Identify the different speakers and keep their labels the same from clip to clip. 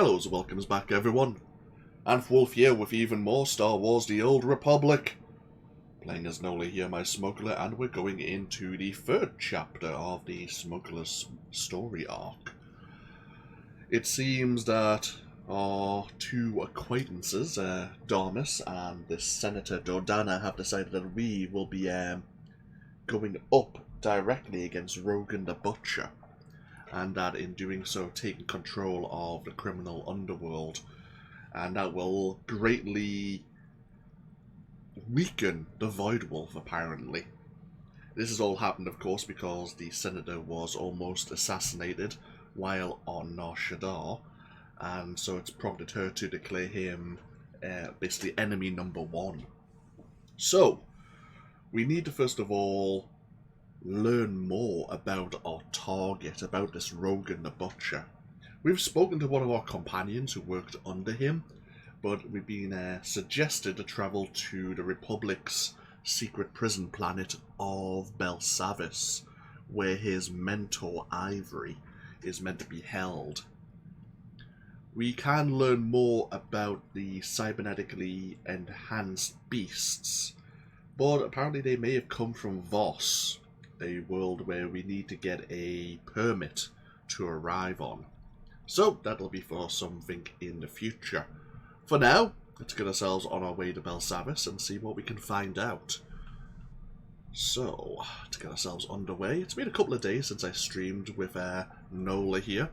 Speaker 1: Hello and welcomes back everyone. AnthWolf here with even more Star Wars The Old Republic. Playing as Nola here, my smuggler, and we're going into the third chapter of the Smuggler's story arc. It seems that our two acquaintances, Darmus and this Senator Dordana, have decided that we will be going up directly against Rogan the Butcher, and that in doing so taking control of the criminal underworld, and that will greatly weaken the Void Wolf, apparently. This has all happened, of course, because the Senator was almost assassinated while on Nar Shaddaa, and so it's prompted her to declare him basically enemy number one. So, we need to first of all learn more about our target, about this Rogan the Butcher. We've spoken to one of our companions who worked under him, but we've been suggested to travel to the Republic's secret prison planet of Belsavis, where his mentor Ivory is meant to be held. We can learn more about the cybernetically enhanced beasts, but apparently they may have come from Voss, a world where we need to get a permit to arrive on. So that'll be for something in the future. For now, let's get ourselves on our way to Belsavis and see what we can find out. So, to get ourselves underway, it's been a couple of days since I streamed with Nola here.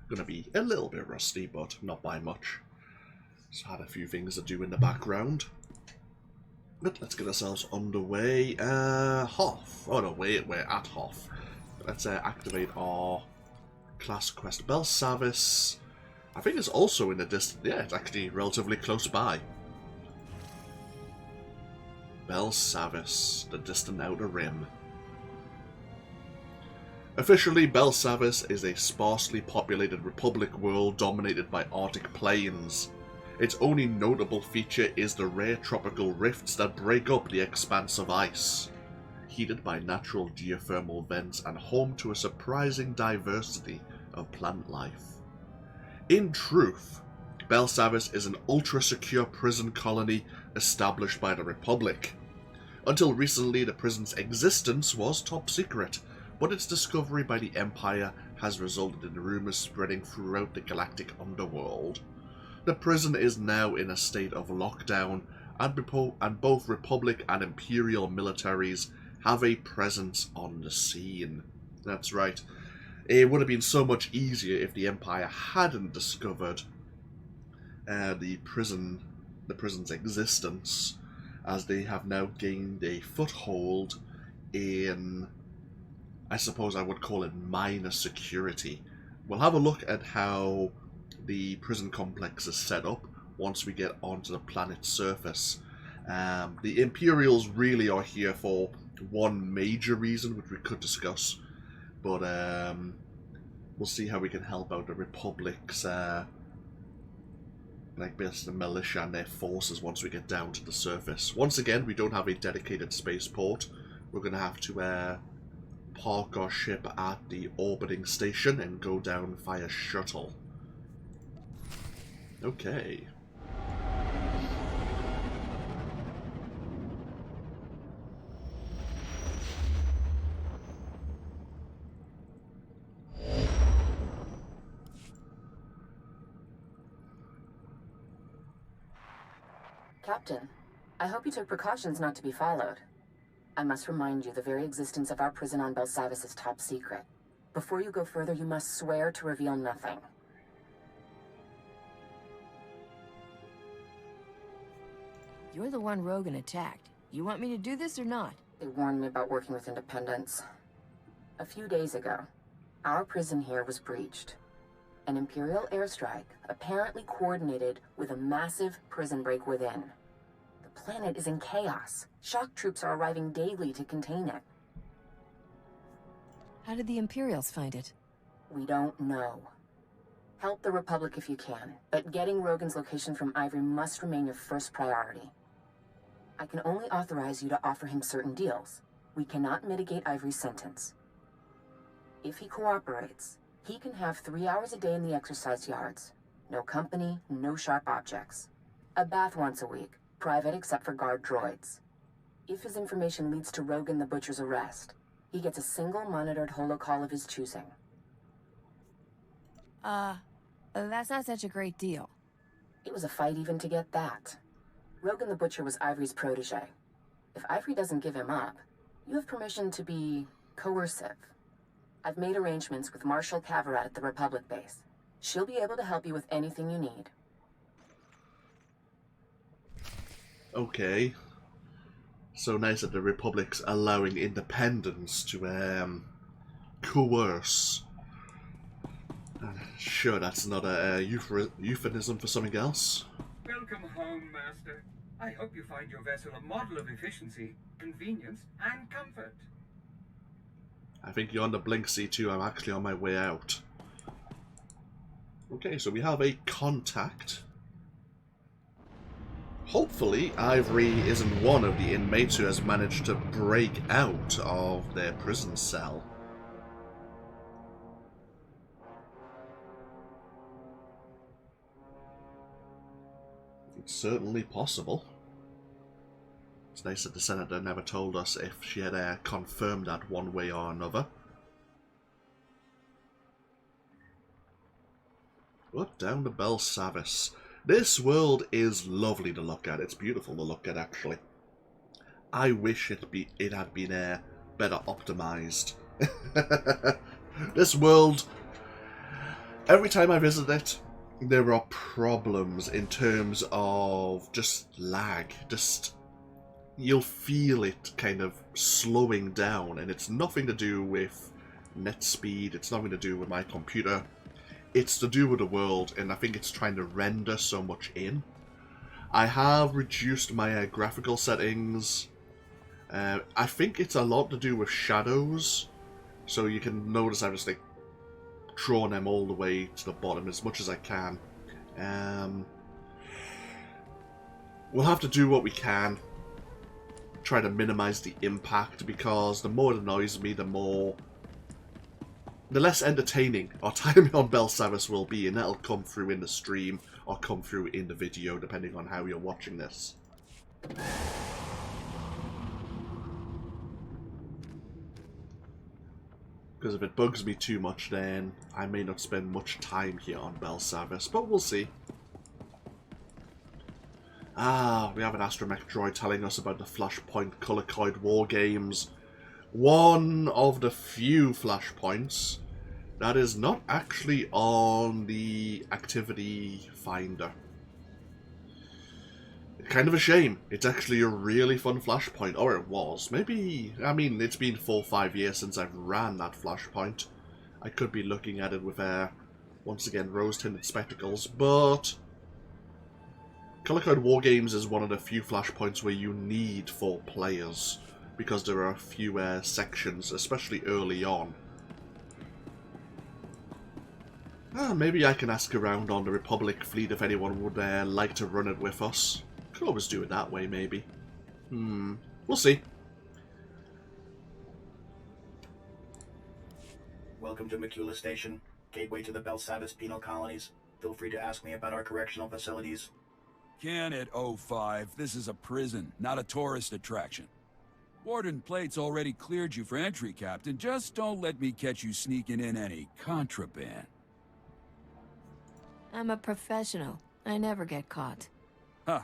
Speaker 1: Gonna be a little bit rusty, but not by much. Just had a few things to do in the background. But let's get ourselves underway. Hoth. Oh no, wait, we're at Hoth. Let's activate our class quest. Belsavis, I think it's also in the distance. Yeah, it's actually relatively close by. Belsavis, the distant outer rim. Officially, Belsavis is a sparsely populated Republic world dominated by Arctic plains. Its only notable feature is the rare tropical rifts that break up the expanse of ice, heated by natural geothermal vents and home to a surprising diversity of plant life. In truth, Belsavis is an ultra-secure prison colony established by the Republic. Until recently, the prison's existence was top secret, but its discovery by the Empire has resulted in rumors spreading throughout the galactic underworld. The prison is now in a state of lockdown, and both Republic and Imperial militaries have a presence on the scene. That's right. It would have been so much easier if the Empire hadn't discovered the prison's existence, as they have now gained a foothold in, I suppose I would call it, minor security. We'll have a look at how the prison complex is set up once we get onto the planet's surface. The Imperials really are here for one major reason, which we could discuss, but we'll see how we can help out the Republic's basically the militia and their forces once we get down to the surface. Once again, we don't have a dedicated spaceport. We're going to have to park our ship at the orbiting station and go down via shuttle. Okay.
Speaker 2: Captain, I hope you took precautions not to be followed. I must remind you the very existence of our prison on Belsavis is top secret. Before you go further, you must swear to reveal nothing.
Speaker 3: You're the one Rogan attacked. You want me to do this or not?
Speaker 2: They warned me about working with independents. A few days ago, our prison here was breached. An Imperial airstrike, apparently coordinated with a massive prison break within. The planet is in chaos. Shock troops are arriving daily to contain it.
Speaker 3: How did the Imperials find it?
Speaker 2: We don't know. Help the Republic if you can, but getting Rogan's location from Ivory must remain your first priority. I can only authorize you to offer him certain deals. We cannot mitigate Ivory's sentence. If he cooperates, he can have 3 hours a day in the exercise yards, No company, no sharp objects. A bath once a week, private except for guard droids. If his information leads to Rogan the Butcher's arrest, he gets a single monitored holocall of his choosing.
Speaker 3: That's not such a great deal.
Speaker 2: It was a fight even to get that. Rogan the Butcher was Ivory's protege. If Ivory doesn't give him up, you have permission to be coercive. I've made arrangements with Marshal Cavarat at the Republic base. She'll be able to help you with anything you need.
Speaker 1: Okay. So nice that the Republic's allowing independence to coerce. Sure, that's not a euphemism for something else.
Speaker 4: Welcome home, Master. I hope you find your vessel a model of efficiency, convenience, and comfort.
Speaker 1: I think you're on the blink, C2. I'm actually on my way out. Okay, so we have a contact. Hopefully, Ivory isn't one of the inmates who has managed to break out of their prison cell. It's certainly possible. It's nice that the Senator never told us if she had confirmed that one way or another. But down to Belsavis. This world is lovely to look at. It's beautiful to look at, actually. I wish it had been better optimized. This world, every time I visit it, there are problems in terms of just lag. You'll feel it kind of slowing down, and it's nothing to do with net speed, it's nothing to do with my computer. It's to do with the world, and I think it's trying to render so much in. I have reduced my graphical settings. I think it's a lot to do with shadows. So you can notice I've just drawn them all the way to the bottom as much as I can. We'll have to do what we can. Try to minimize the impact, because the more it annoys me, the less entertaining our time on Belsavis will be, and that'll come through in the stream or come through in the video, depending on how you're watching this. Because if it bugs me too much, then I may not spend much time here on Belsavis, but we'll see. Ah, we have an astromech droid telling us about the Flashpoint color-coded war games. One of the few flashpoints that is not actually on the activity finder. Kind of a shame. It's actually a really fun flashpoint, or it was. Maybe, I mean, it's been 4 or 5 years since I've ran that flashpoint. I could be looking at it with, once again, rose-tinted spectacles, but color-coded war games is one of the few flashpoints where you need 4 players, because there are a few sections, especially early on. Maybe I can ask around on the Republic fleet if anyone would like to run it with us. Could always do it that way, maybe. We'll see.
Speaker 5: Welcome to Makula Station, gateway to the Belsavis penal colonies. Feel free to ask me about our correctional facilities.
Speaker 6: Can it, 05? This is a prison, not a tourist attraction. Warden Plate's already cleared you for entry, Captain. Just don't let me catch you sneaking in any contraband.
Speaker 3: I'm a professional. I never get caught.
Speaker 6: Huh.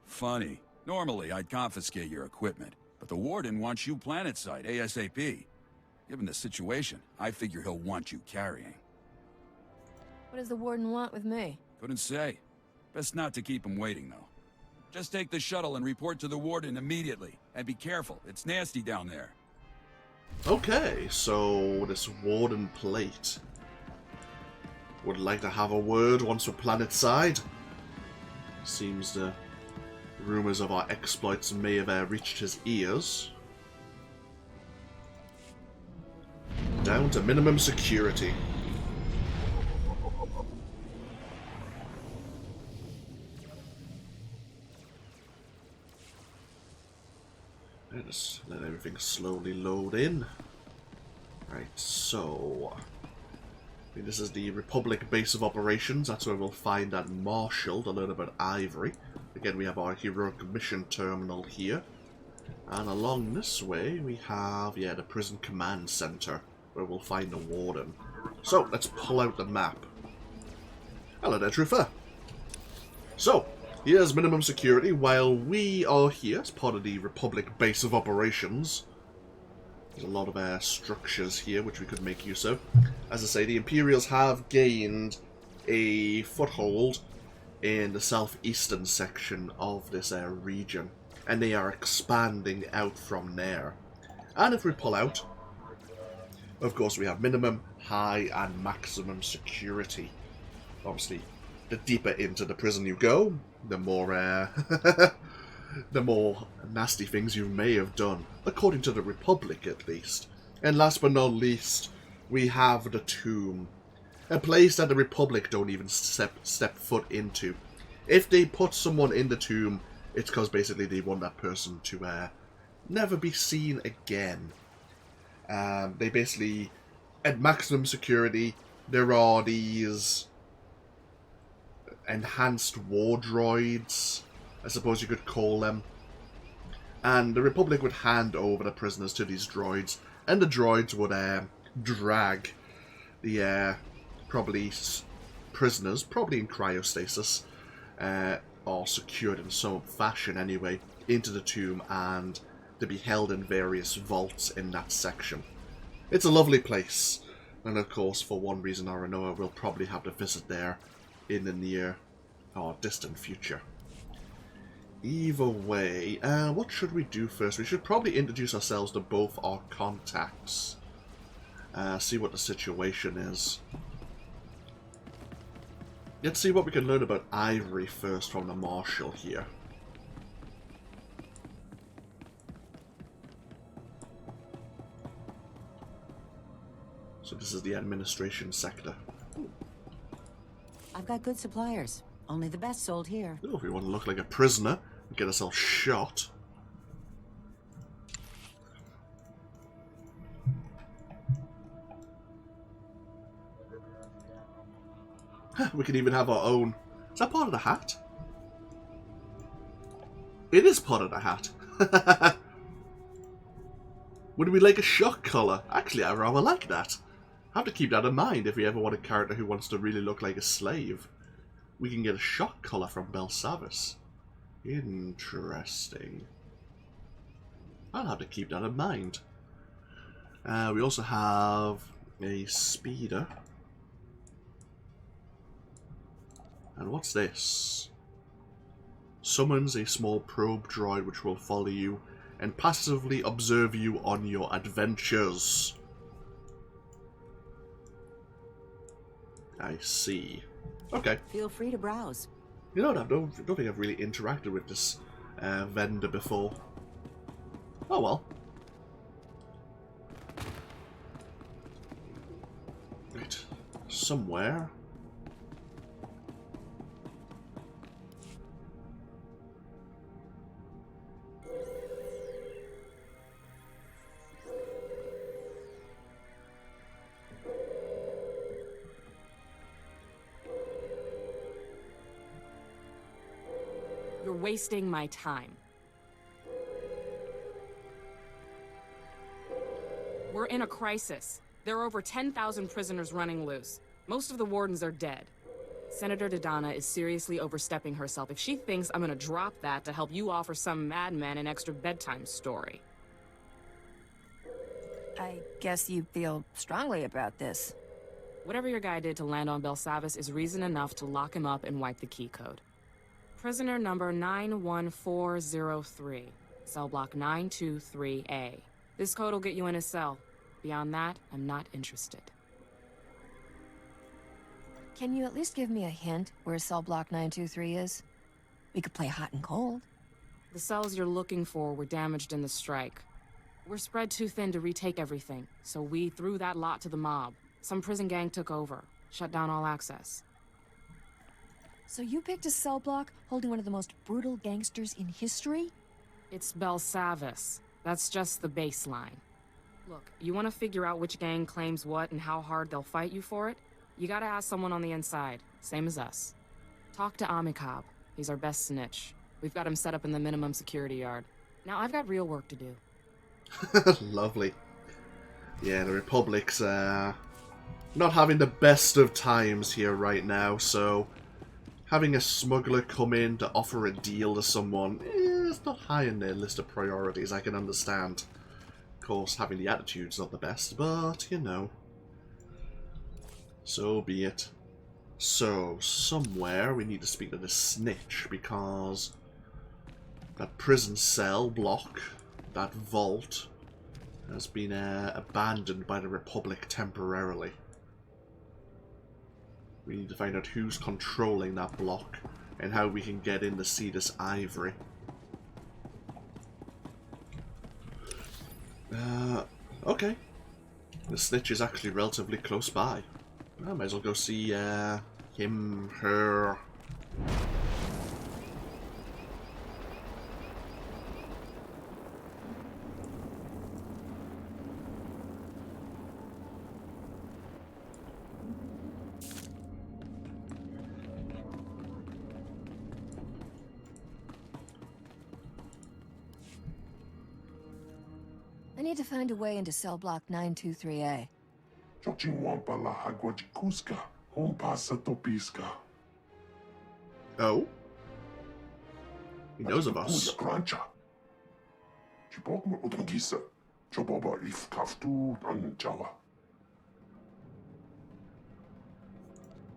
Speaker 6: Funny. Normally, I'd confiscate your equipment, but the Warden wants you planetside ASAP. Given the situation, I figure he'll want you carrying.
Speaker 3: What does the Warden want with me?
Speaker 6: Couldn't say. Best not to keep him waiting, though. Just take the shuttle and report to the Warden immediately. And be careful, it's nasty down there.
Speaker 1: Okay, so this Warden Plate would like to have a word once we're planetside. Seems the rumors of our exploits may have reached his ears. Down to minimum security. Just let everything slowly load in. Right, so This is the Republic base of operations. That's where we'll find that Marshal to learn about Ivory. Again, we have our heroic mission terminal here. And along this way, we have, the prison command center, where we'll find the warden. So, let's pull out the map. Hello there, Truther. So, here's minimum security while we are here as part of the Republic base of operations. There's a lot of structures here which we could make use of. As I say, the Imperials have gained a foothold in the southeastern section of this region, and they are expanding out from there. And if we pull out, of course we have minimum, high, and maximum security. Obviously, the deeper into the prison you go, the more the more nasty things you may have done, according to the Republic at least. And last but not least, we have the tomb. A place that the Republic don't even step foot into. If they put someone in the tomb, it's because basically they want that person to never be seen again. They basically, at maximum security, there are these enhanced war droids, I suppose you could call them. And the Republic would hand over the prisoners to these droids, and the droids would drag the probably prisoners, probably in cryostasis, or secured in some fashion anyway, into the tomb and to be held in various vaults in that section. It's a lovely place, and of course, for one reason or another, we'll probably have to visit there in the near or distant future. Either way, what should we do first? We should probably introduce ourselves to both our contacts. See what the situation is. Let's see what we can learn about Ivory first from the Marshal here. So this is the administration sector.
Speaker 7: I've got good suppliers. Only the best sold here.
Speaker 1: Oh, if we want to look like a prisoner and get ourselves shot. We can even have our own. Is that part of the hat? It is part of the hat. Would we like a shock collar? Actually, I rather like that. Have to keep that in mind if we ever want a character who wants to really look like a slave. We can get a shock collar from Belsavis. Interesting. I'll have to keep that in mind. We also have a speeder. And what's this? Summons a small probe droid which will follow you and passively observe you on your adventures. I see. Okay.
Speaker 7: Feel free to browse.
Speaker 1: You know what, I don't think I've really interacted with this vendor before. Oh well. Right. Somewhere.
Speaker 8: You're wasting my time. We're in a crisis. There are over 10,000 prisoners running loose. Most of the wardens are dead. Senator Dodonna is seriously overstepping herself if she thinks I'm gonna drop that to help you offer some madman an extra bedtime story.
Speaker 3: I guess you feel strongly about this.
Speaker 8: Whatever your guy did to land on Belsavis is reason enough to lock him up and wipe the key code. Prisoner number 91403, cell block 923A. This code will get you in a cell. Beyond that, I'm not interested.
Speaker 3: Can you at least give me a hint where cell block 923 is? We could play hot and cold.
Speaker 8: The cells you're looking for were damaged in the strike. We're spread too thin to retake everything, so we threw that lot to the mob. Some prison gang took over, shut down all access.
Speaker 3: So you picked a cell block holding one of the most brutal gangsters in history?
Speaker 8: It's Belsavis. That's just the baseline. Look, you want to figure out which gang claims what and how hard they'll fight you for it? You gotta ask someone on the inside, same as us. Talk to Amikab. He's our best snitch. We've got him set up in the minimum security yard. Now I've got real work to do.
Speaker 1: Lovely. Yeah, the Republic's not having the best of times here right now, so having a smuggler come in to offer a deal to someone is not high in their list of priorities, I can understand. Of course, having the attitude's not the best, but, you know. So be it. So, somewhere we need to speak to the snitch, because that prison cell block, that vault, has been abandoned by the Republic temporarily. We need to find out who's controlling that block and how we can get in to see this Ivory. Okay. The snitch is actually relatively close by. I might as well go see him, her.
Speaker 3: I need to find a way into cell block 923A.
Speaker 1: Oh? He knows of us.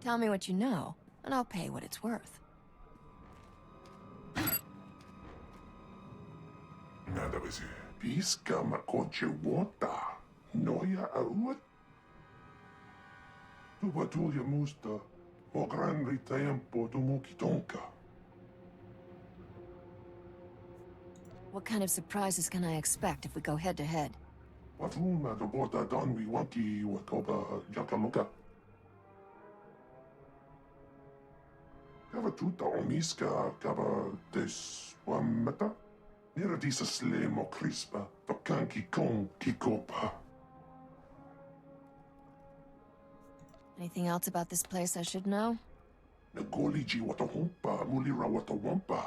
Speaker 3: Tell me what you know, and I'll pay what it's worth.
Speaker 9: Pisca makoche wota. Noya auat. Tu batulia musta. O gran tempo tu mukitonka.
Speaker 3: What kind of surprises can I expect if we go head to head?
Speaker 9: What luna do bota don we wanki wakoba yakaluka. Kava tuta omiska kava des wamata. Nera disa slemo crispa, tokanki kon kikopa.
Speaker 3: Anything else about this place I should know?
Speaker 9: Nagoliji watahumpa, mulira watawampa.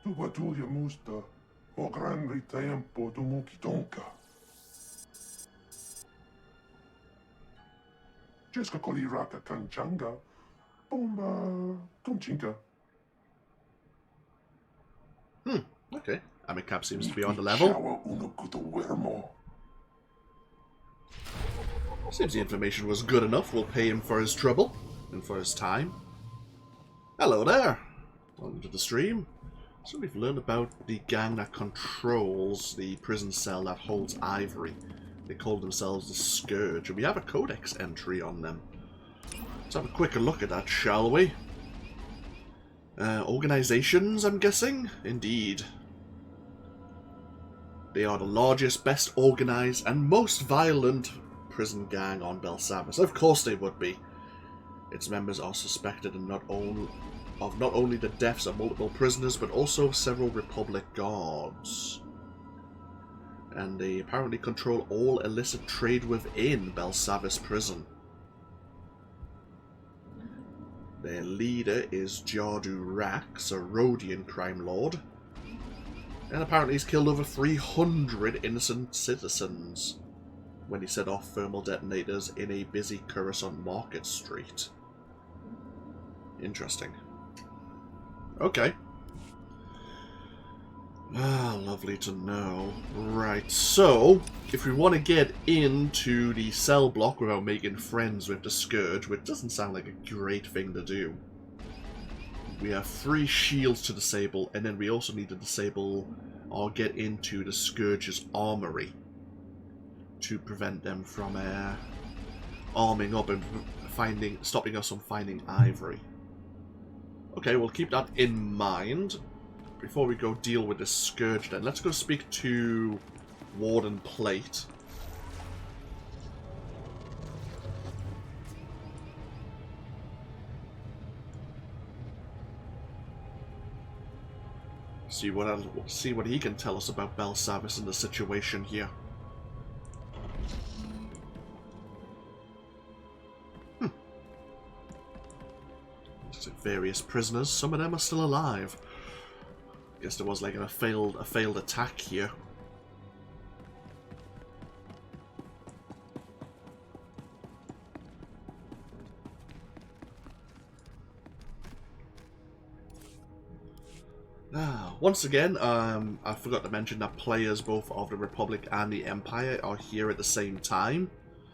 Speaker 9: Tubatulia musta, o gran tempo tu mukitonka. Jeska koliraka kanchanga, bomba kunchinka.
Speaker 1: Okay. Amikab seems to be on the level. Seems the information was good enough. We'll pay him for his trouble and for his time. Hello there. Welcome to the stream. So we've learned about the gang that controls the prison cell that holds Ivory. They call themselves the Scourge, and we have a codex entry on them. Let's have a quicker look at that, shall we? Organizations, I'm guessing? Indeed. They are the largest, best organized, and most violent prison gang on Belsavis. Of course they would be. Its members are suspected of not only the deaths of multiple prisoners, but also several Republic guards. And they apparently control all illicit trade within Belsavis prison. Their leader is Jardu Rax, a Rhodian crime lord. And apparently he's killed over 300 innocent citizens when he set off thermal detonators in a busy Coruscant Market Street. Interesting. Okay. Ah, lovely to know. Right, so, if we want to get into the cell block without making friends with the Scourge, which doesn't sound like a great thing to do, we have 3 shields to disable, and then we also need to disable or get into the Scourge's armory to prevent them from arming up and stopping us from finding Ivory. Okay, we'll keep that in mind. Before we go deal with the Scourge then, let's go speak to Warden Plate. See what he can tell us about Belsavis and the situation here. Various prisoners. Some of them are still alive. Guess there was like a failed attack here. Once again, I forgot to mention that players both of the Republic and the Empire are here at the same time.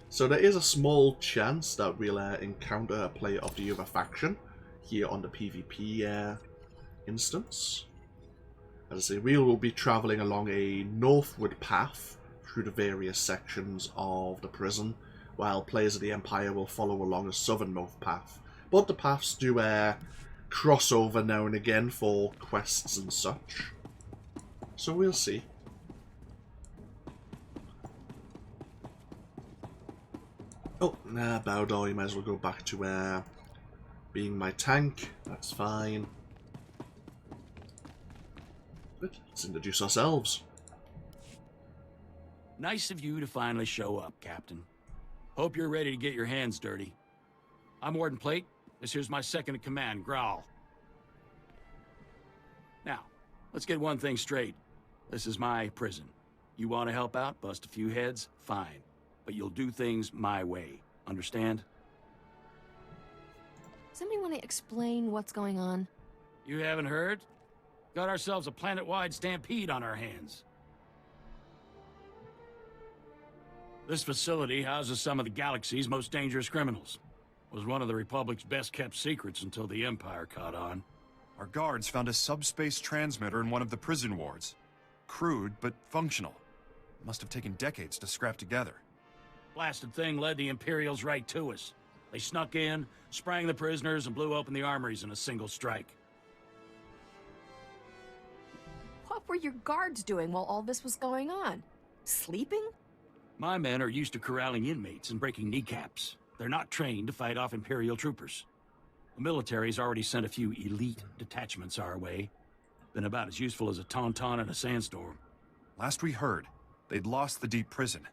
Speaker 1: So there is a small chance that we'll encounter a player of the other faction here on the PvP instance. As I say, we will be travelling along a northward path through the various sections of the prison, while players of the Empire will follow along a southernmost path. But the paths do cross over now and again for quests and such. So we'll see. Oh, Bowdor, you might as well go back to being my tank. That's fine. Let's introduce ourselves.
Speaker 10: Nice of you to finally show up, Captain. Hope you're ready to get your hands dirty. I'm Ord Mantell. This here's my second-in-command, Growl. Now, let's get one thing straight. This is my prison. You want to help out, bust a few heads? Fine. But you'll do things my way. Understand?
Speaker 3: Somebody want to explain what's going on?
Speaker 10: You haven't heard? Got ourselves a planet-wide stampede on our hands. This facility houses some of the galaxy's most dangerous criminals. Was one of the Republic's best-kept secrets until the Empire caught on.
Speaker 11: Our guards found a subspace transmitter in one of the prison wards. Crude, but functional. Must have taken decades to scrap together.
Speaker 10: Blasted thing led the Imperials right to us. They snuck in, sprang the prisoners, and blew open the armories in a single strike.
Speaker 3: What were your guards doing while all this was going on? Sleeping?
Speaker 10: My men are used to corralling inmates and breaking kneecaps. They're not trained to fight off Imperial troopers. The military's already sent a few elite detachments our way. Been about as useful as a tauntaun in a sandstorm.
Speaker 11: Last we heard, they'd lost the deep prison.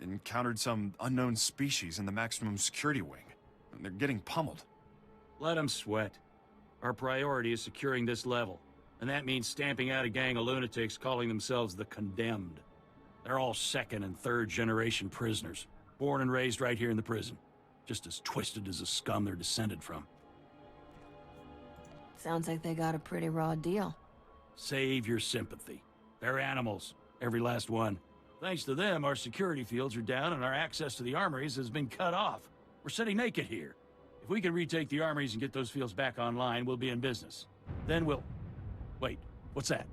Speaker 11: Encountered some unknown species in the maximum security wing. And they're getting pummeled.
Speaker 10: Let them sweat. Our priority is securing this level. And that means stamping out a gang of lunatics calling themselves the Condemned. They're all second and third generation prisoners. Born and raised right here in the prison. Just as twisted as the scum they're descended from.
Speaker 3: Sounds like they got a pretty raw deal.
Speaker 10: Save your sympathy. They're animals. Every last one. Thanks to them, our security fields are down and our access to the armories has been cut off. We're sitting naked here. If we can retake the armories and get those fields back online, we'll be in business. Then we'll... Wait, what's that?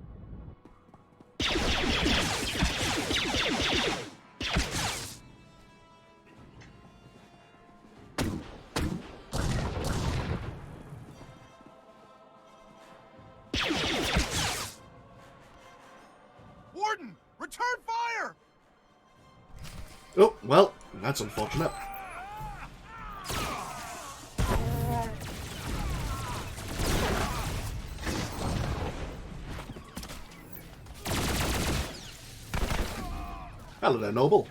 Speaker 11: Warden! Return fire!
Speaker 1: Oh, well, that's unfortunate. Hello there, Noble.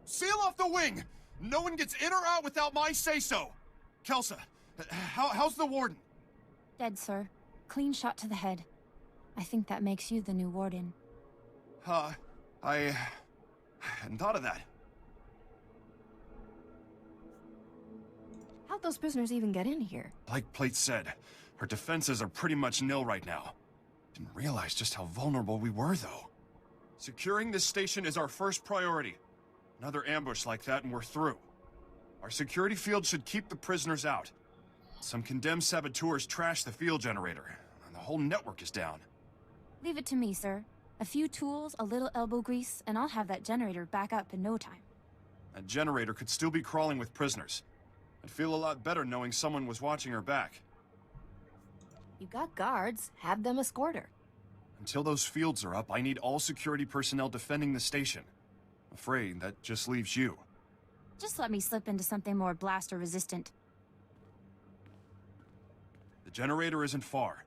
Speaker 11: Seal off the wing! No one gets in or out without my say-so! Kelsa, how's the warden?
Speaker 12: Dead, sir. Clean shot to the head. I think that makes you the new warden.
Speaker 11: I hadn't thought of that.
Speaker 3: How'd those prisoners even get in here?
Speaker 11: Like Plate said, our defenses are pretty much nil right now. Didn't realize just how vulnerable we were, though. Securing this station is our first priority. Another ambush like that and we're through. Our security field should keep the prisoners out. Some condemned saboteurs trashed the field generator, and the whole network is down.
Speaker 12: Leave it to me, sir. A few tools, a little elbow grease, and I'll have that generator back up in no time.
Speaker 11: That generator could still be crawling with prisoners. I'd feel a lot better knowing someone was watching her back.
Speaker 3: You got guards. Have them escort her.
Speaker 11: Until those fields are up, I need all security personnel defending the station. Afraid that just leaves you.
Speaker 12: Just let me slip into something more blaster resistant.
Speaker 11: The generator isn't far.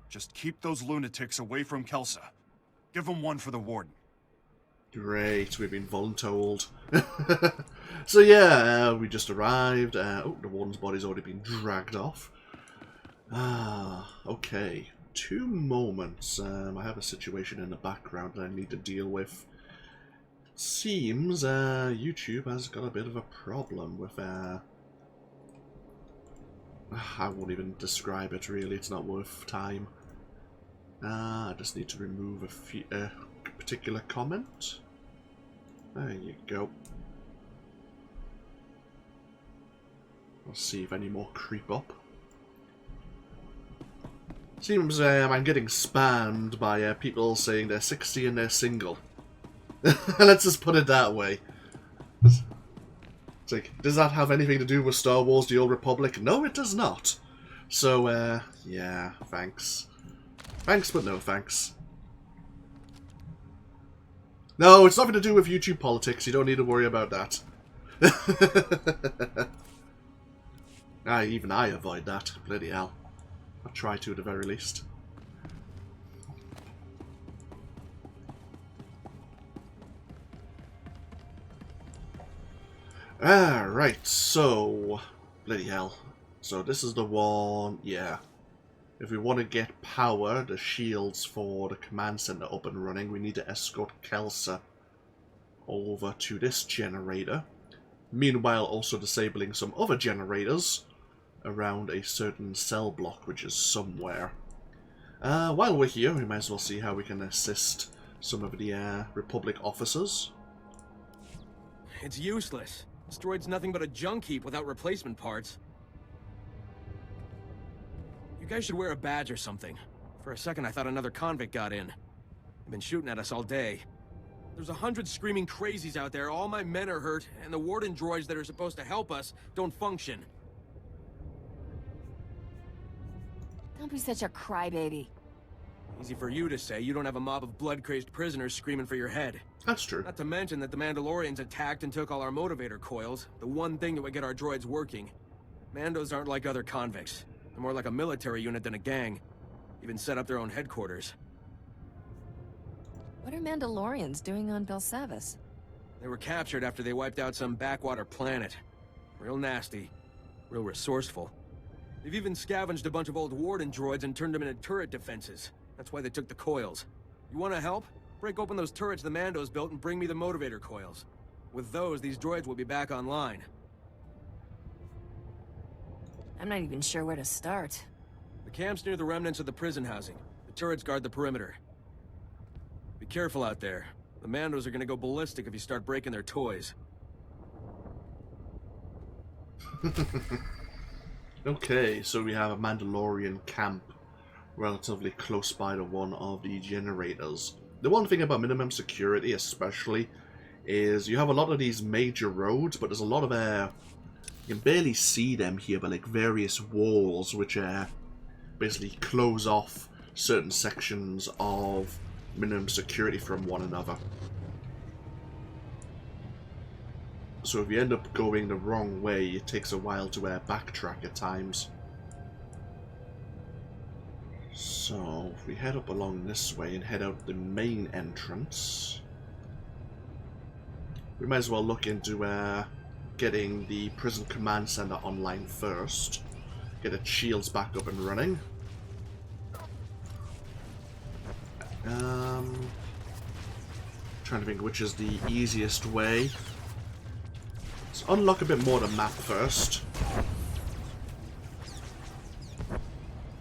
Speaker 11: Just keep those lunatics away from Kelsa. Give them one for the warden.
Speaker 1: Great, we've been voluntold. So yeah, we just arrived. Oh, the warden's body's already been dragged off. Okay. 2 moments. I have a situation in the background that I need to deal with. Seems YouTube has got a bit of a problem with I won't even describe it really, it's not worth time. I just need to remove a particular comment. There you go. Let's see if any more creep up. Seems I'm getting spammed by people saying they're 60 and they're single. Let's just put it that way. It's like, does that have anything to do with Star Wars The Old Republic? No, it does not. So, yeah, thanks. Thanks, but no thanks. No, it's nothing to do with YouTube politics. You don't need to worry about that. Even I avoid that. Bloody hell. I try to at the very least. Right, so... Bloody hell. So this is the one... Yeah. If we want to get power, the shields for the command center up and running, we need to escort Kelsa over to this generator. Meanwhile, also disabling some other generators around a certain cell block, which is somewhere. While we're here, we might as well see how we can assist some of the Republic officers.
Speaker 13: It's useless. This droid's nothing but a junk heap without replacement parts. You guys should wear a badge or something. For a second, I thought another convict got in. They've been shooting at us all day. There's 100 screaming crazies out there, all my men are hurt, and the warden droids that are supposed to help us don't function.
Speaker 3: Don't be such a crybaby.
Speaker 13: Easy for you to say. You don't have a mob of blood-crazed prisoners screaming for your head.
Speaker 1: That's true.
Speaker 13: Not to mention that the Mandalorians attacked and took all our motivator coils, the one thing that would get our droids working. Mandos aren't like other convicts. They're more like a military unit than a gang. Even set up their own headquarters.
Speaker 3: What are Mandalorians doing on Belsavis?
Speaker 13: They were captured after they wiped out some backwater planet. Real nasty. Real resourceful. They've even scavenged a bunch of old warden droids and turned them into turret defenses. That's why they took the coils. You want to help? Break open those turrets the Mandos built and bring me the motivator coils. With those, these droids will be back online.
Speaker 3: I'm not even sure where to start.
Speaker 13: The camp's near the remnants of the prison housing. The turrets guard the perimeter. Be careful out there. The Mandos are gonna go ballistic if you start breaking their toys.
Speaker 1: Okay, so we have a Mandalorian camp relatively close by to one of the generators. The one thing about minimum security especially is you have a lot of these major roads, but there's a lot of you can barely see them here, but like various walls which basically close off certain sections of minimum security from one another. So if you end up going the wrong way, it takes a while to backtrack at times. So if we head up along this way and head out the main entrance, we might as well look into getting the prison command center online first. Get its shields back up and running. Trying to think which is the easiest way. Let's unlock a bit more of the map first.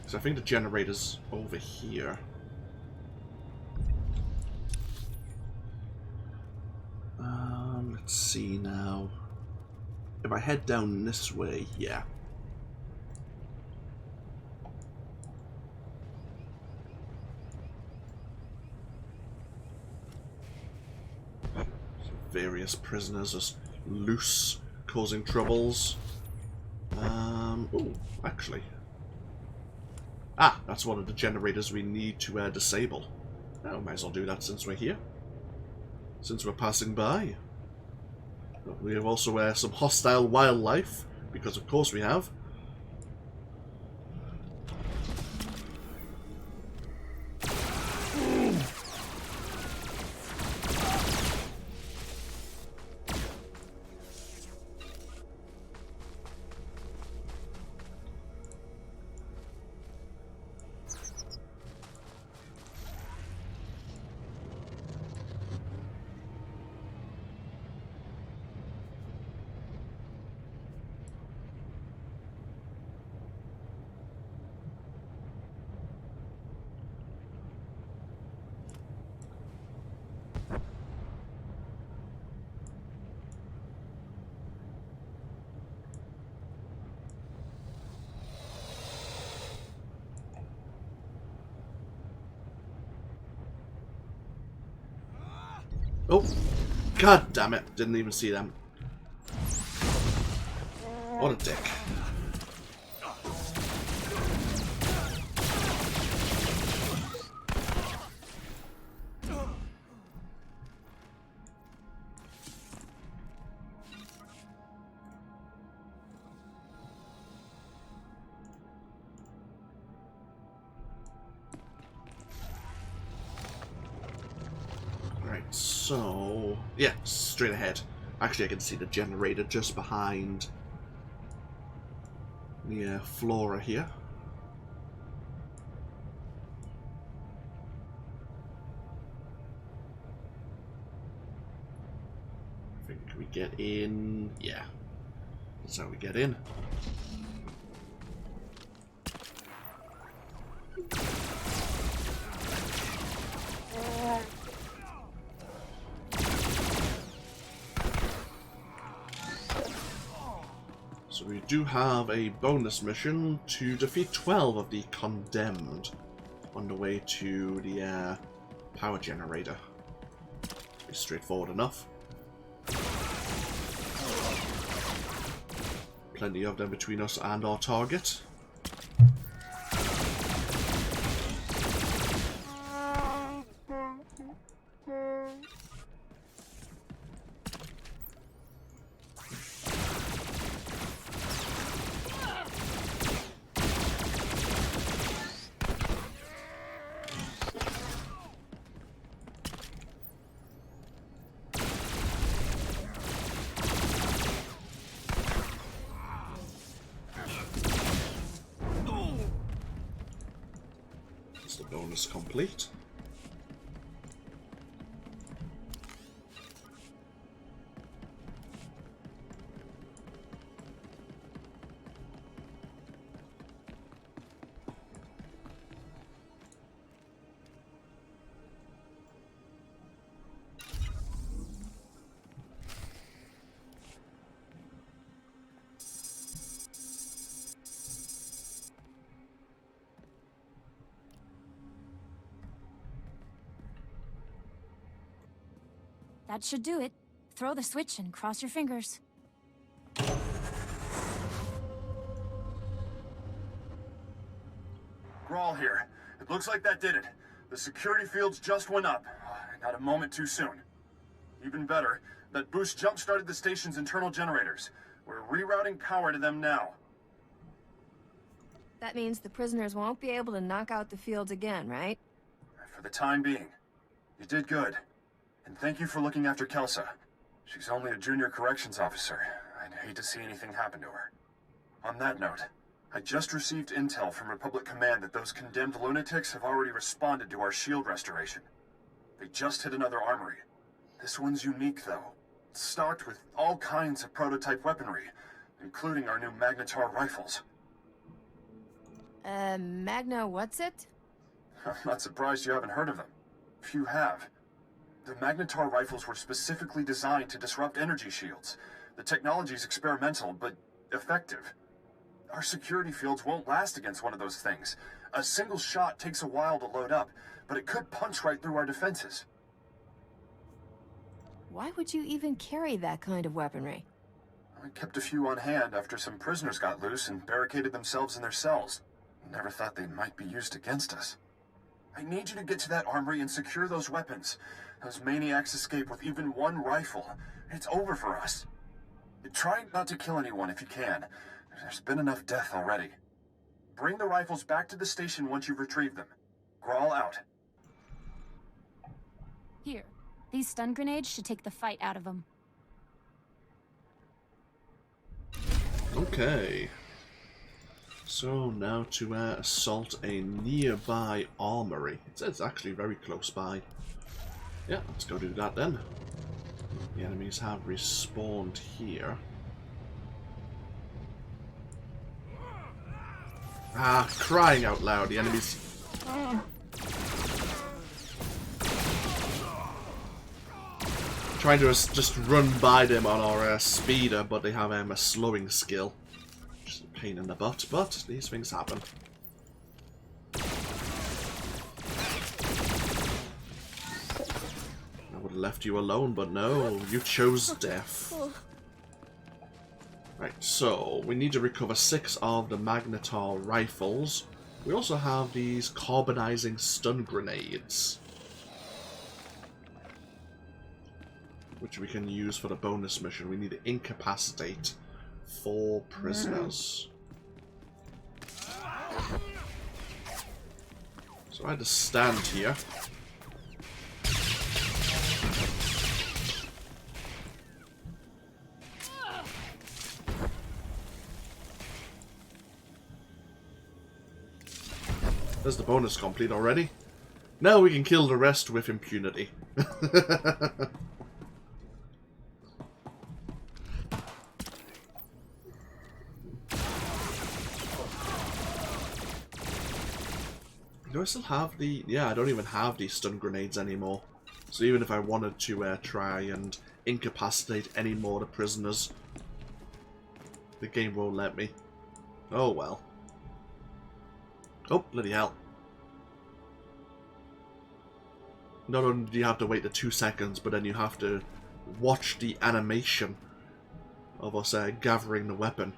Speaker 1: Because I think the generator's over here. Let's see now. If I head down this way, yeah. Various prisoners just loose, causing troubles. Oh, actually. Ah, that's one of the generators we need to disable. Oh, might as well do that since we're here. Since we're passing by. We have also some hostile wildlife, because of course we have. Oh, god damn it. Didn't even see them. What a dick. So, yeah, straight ahead. Actually, I can see the generator just behind the flora here. I think we get in. Yeah, that's how we get in. So we do have a bonus mission to defeat 12 of the condemned on the way to the power generator. It's straightforward enough. Plenty of them between us and our target. Bonus complete.
Speaker 12: That should do it. Throw the switch and cross your fingers.
Speaker 11: Grawl here. It looks like that did it. The security fields just went up. Not a moment too soon. Even better, that boost jump-started the station's internal generators. We're rerouting power to them now.
Speaker 3: That means the prisoners won't be able to knock out the fields again, right?
Speaker 11: For the time being. You did good. And thank you for looking after Kelsa. She's only a junior corrections officer. I'd hate to see anything happen to her. On that note, I just received intel from Republic Command that those condemned lunatics have already responded to our shield restoration. They just hit another armory. This one's unique, though. It's stocked with all kinds of prototype weaponry, including our new Magnetar rifles.
Speaker 3: Magna what's it?
Speaker 11: I'm not surprised you haven't heard of them. Few have. The Magnetar rifles were specifically designed to disrupt energy shields. The technology's experimental, but effective. Our security fields won't last against one of those things. A single shot takes a while to load up, but it could punch right through our defenses.
Speaker 3: Why would you even carry that kind of weaponry?
Speaker 11: I kept a few on hand after some prisoners got loose and barricaded themselves in their cells. Never thought they might be used against us. I need you to get to that armory and secure those weapons. Those maniacs escape with even one rifle. It's over for us. Try not to kill anyone if you can. There's been enough death already. Bring the rifles back to the station once you've retrieved them. Crawl out.
Speaker 12: Here. These stun grenades should take the fight out of them.
Speaker 1: Okay. So now to assault a nearby armory. It says it's actually very close by. Yeah, let's go do that then. The enemies have respawned here. Ah, crying out loud, the enemies... Trying to just run by them on our speeder, but they have a slowing skill. Just a pain in the butt, but these things happen. I would have left you alone, but no, you chose death. Right, so we need to recover 6 of the Magnetar rifles. We also have these carbonizing stun grenades, which we can use for the bonus mission. We need to incapacitate 4 prisoners. So I had to stand here. There's the bonus complete already. Now we can kill the rest with impunity. Do I still have the... Yeah, I don't even have these stun grenades anymore. So even if I wanted to try and incapacitate any more of the prisoners, the game won't let me. Oh well. Oh, bloody hell. Not only do you have to wait the 2 seconds, but then you have to watch the animation of us gathering the weapon.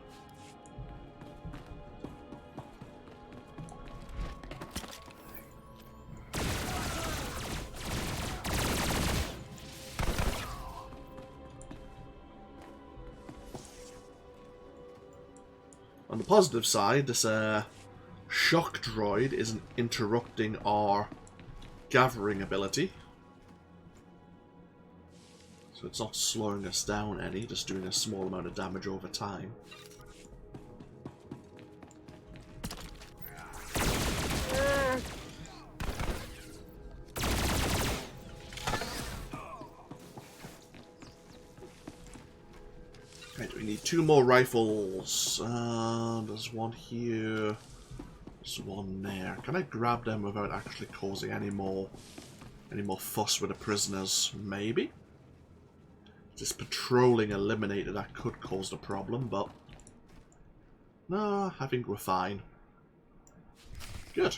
Speaker 1: On the positive side, this shock droid isn't interrupting our gathering ability. So it's not slowing us down any, just doing a small amount of damage over time. Right, we need 2 more rifles. There's one here. There's one there. Can I grab them without actually causing any more fuss with the prisoners? Maybe? Just patrolling eliminated, that could cause the problem, but... No, I think we're fine. Good.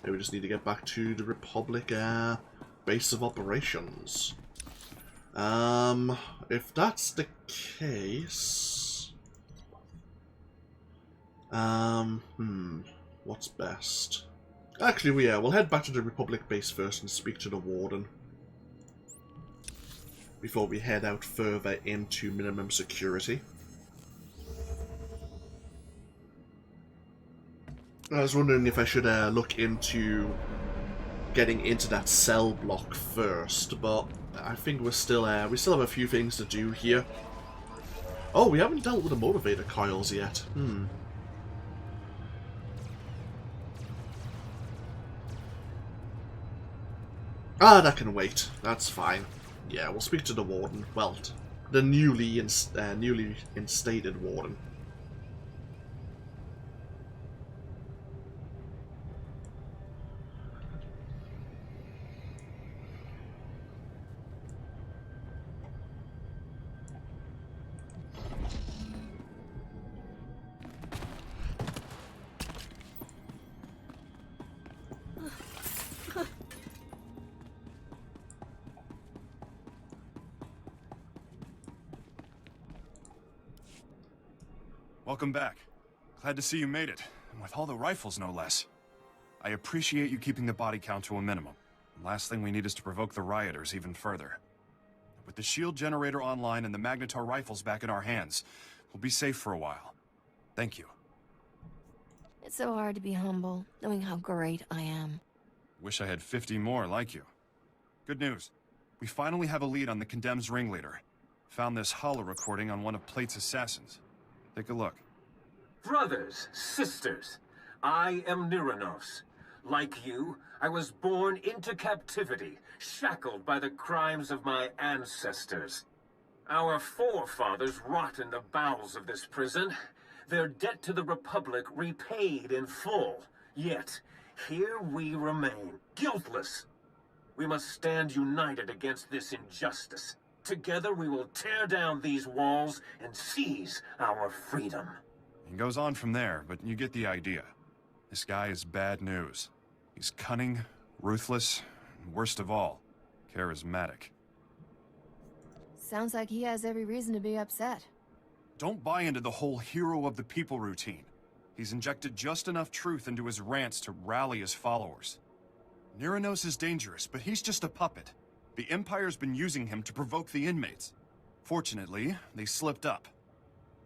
Speaker 1: Now we just need to get back to the Republic base of operations. If that's the case... what's best? Actually, we'll head back to the Republic base first and speak to the Warden before we head out further into minimum security. I was wondering if I should look into getting into that cell block first, but I think we still have a few things to do here. Oh, we haven't dealt with the motivator coils yet. Ah, that can wait. That's fine. Yeah, we'll speak to the Warden. Well, the newly instated Warden.
Speaker 11: Welcome back. Glad to see you made it. And with all the rifles, no less. I appreciate you keeping the body count to a minimum. The last thing we need is to provoke the rioters even further. With the shield generator online and the Magnetar rifles back in our hands, we'll be safe for a while. Thank you.
Speaker 3: It's so hard to be humble, knowing how great I am.
Speaker 11: Wish I had 50 more like you. Good news. We finally have a lead on the Condemned's ringleader. Found this holo recording on one of Plate's assassins. Take a look.
Speaker 14: Brothers, sisters, I am Niranos. Like you, I was born into captivity, shackled by the crimes of my ancestors. Our forefathers rot in the bowels of this prison, their debt to the Republic repaid in full. Yet, here we remain, guiltless. We must stand united against this injustice. Together we will tear down these walls and seize our freedom.
Speaker 11: It goes on from there, but you get the idea. This guy is bad news. He's cunning, ruthless, and worst of all, charismatic.
Speaker 3: Sounds like he has every reason to be upset.
Speaker 11: Don't buy into the whole hero of the people routine. He's injected just enough truth into his rants to rally his followers. Niranos is dangerous, but he's just a puppet. The Empire's been using him to provoke the inmates. Fortunately, they slipped up.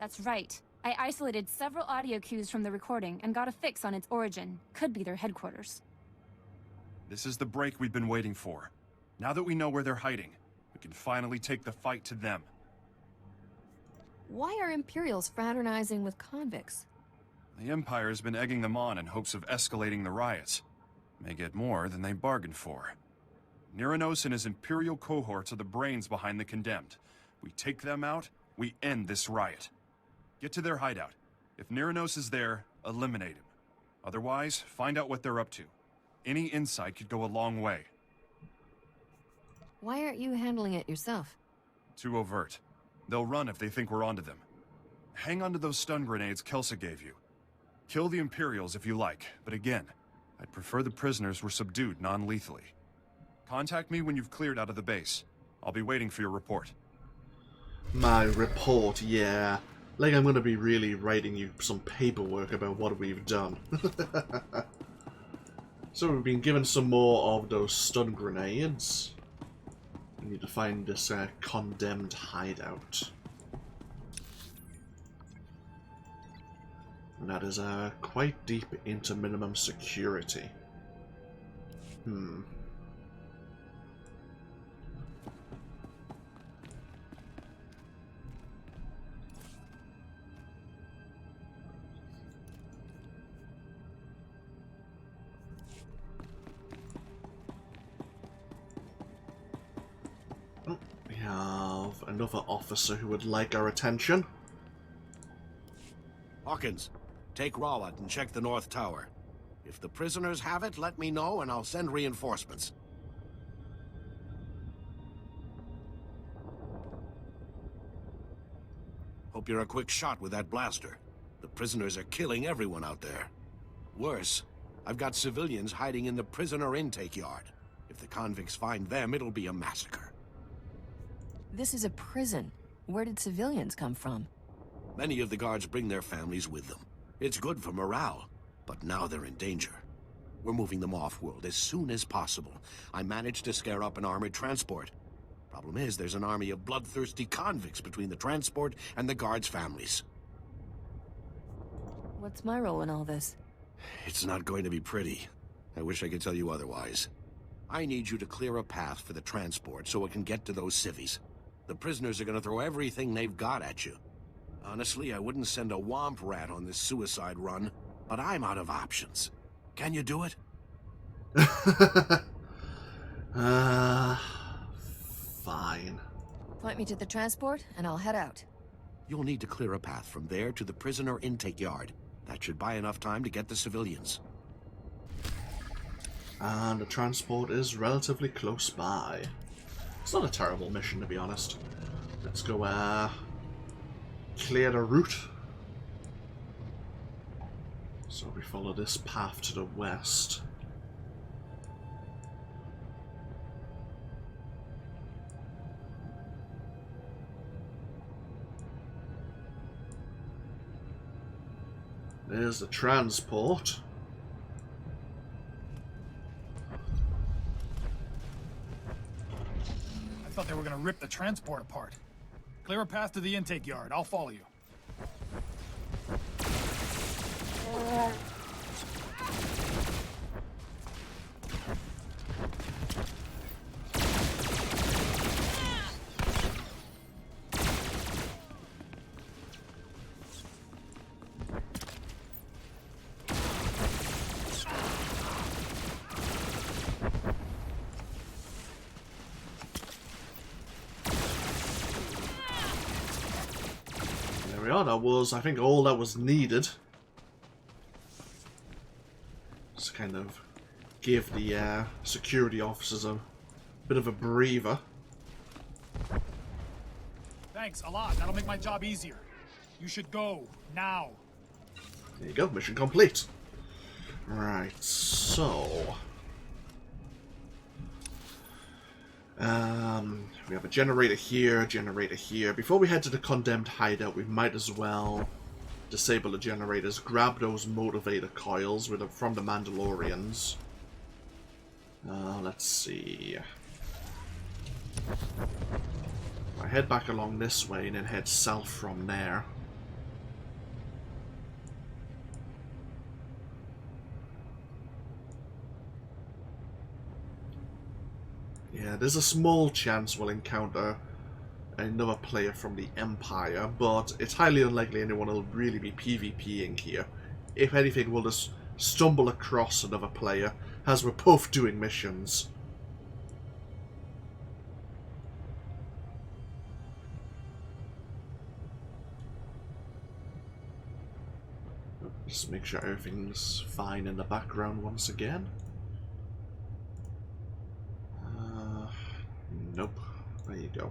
Speaker 12: That's right. I isolated several audio cues from the recording and got a fix on its origin. Could be their headquarters.
Speaker 11: This is the break we've been waiting for. Now that we know where they're hiding, we can finally take the fight to them.
Speaker 3: Why are Imperials fraternizing with convicts?
Speaker 11: The Empire has been egging them on in hopes of escalating the riots. May get more than they bargained for. Niranos and his Imperial cohorts are the brains behind the Condemned. We take them out, we end this riot. Get to their hideout. If Niranos is there, eliminate him. Otherwise, find out what they're up to. Any insight could go a long way.
Speaker 3: Why aren't you handling it yourself?
Speaker 11: Too overt. They'll run if they think we're onto them. Hang on to those stun grenades Kelsa gave you. Kill the Imperials if you like, but again, I'd prefer the prisoners were subdued non-lethally. Contact me when you've cleared out of the base. I'll be waiting for your report.
Speaker 1: My report, yeah. Like I'm gonna be really writing you some paperwork about what we've done. So we've been given some more of those stun grenades. We need to find this condemned hideout. And that is quite deep into minimum security. We have another officer who would like our attention.
Speaker 15: Hawkins, take Rawat and check the North Tower. If the prisoners have it, let me know and I'll send reinforcements. Hope you're a quick shot with that blaster. The prisoners are killing everyone out there. Worse, I've got civilians hiding in the prisoner intake yard. If the convicts find them, it'll be a massacre.
Speaker 3: This is a prison. Where did civilians come from?
Speaker 15: Many of the guards bring their families with them. It's good for morale, but now they're in danger. We're moving them off-world as soon as possible. I managed to scare up an armored transport. Problem is, there's an army of bloodthirsty convicts between the transport and the guards' families.
Speaker 3: What's my role in all this?
Speaker 15: It's not going to be pretty. I wish I could tell you otherwise. I need you to clear a path for the transport so it can get to those civvies. The prisoners are going to throw everything they've got at you. Honestly, I wouldn't send a womp rat on this suicide run, but I'm out of options. Can you do it?
Speaker 1: Fine.
Speaker 3: Point me to the transport, and I'll head out.
Speaker 15: You'll need to clear a path from there to the prisoner intake yard. That should buy enough time to get the civilians.
Speaker 1: And the transport is relatively close by. It's not a terrible mission, to be honest. Let's go, clear the route. So we follow this path to the west. There's the transport.
Speaker 16: I thought they were gonna rip the transport apart. Clear a path to the intake yard. I'll follow you.
Speaker 1: There we are, that was, I think, all that was needed. Just kind of give the security officers a bit of a breather.
Speaker 16: Thanks, a lot. That'll make my job easier. You should go, now.
Speaker 1: There you go, mission complete. Right, so... we have a generator here, generator here. Before we head to the condemned hideout, we might as well disable the generators, grab those motivator coils from the Mandalorians. Let's see. I head back along this way and then head south from there. Yeah, there's a small chance we'll encounter another player from the Empire, but it's highly unlikely anyone will really be PvPing here. If anything, we'll just stumble across another player as we're both doing missions. Just make sure everything's fine in the background once again. Nope. There you go.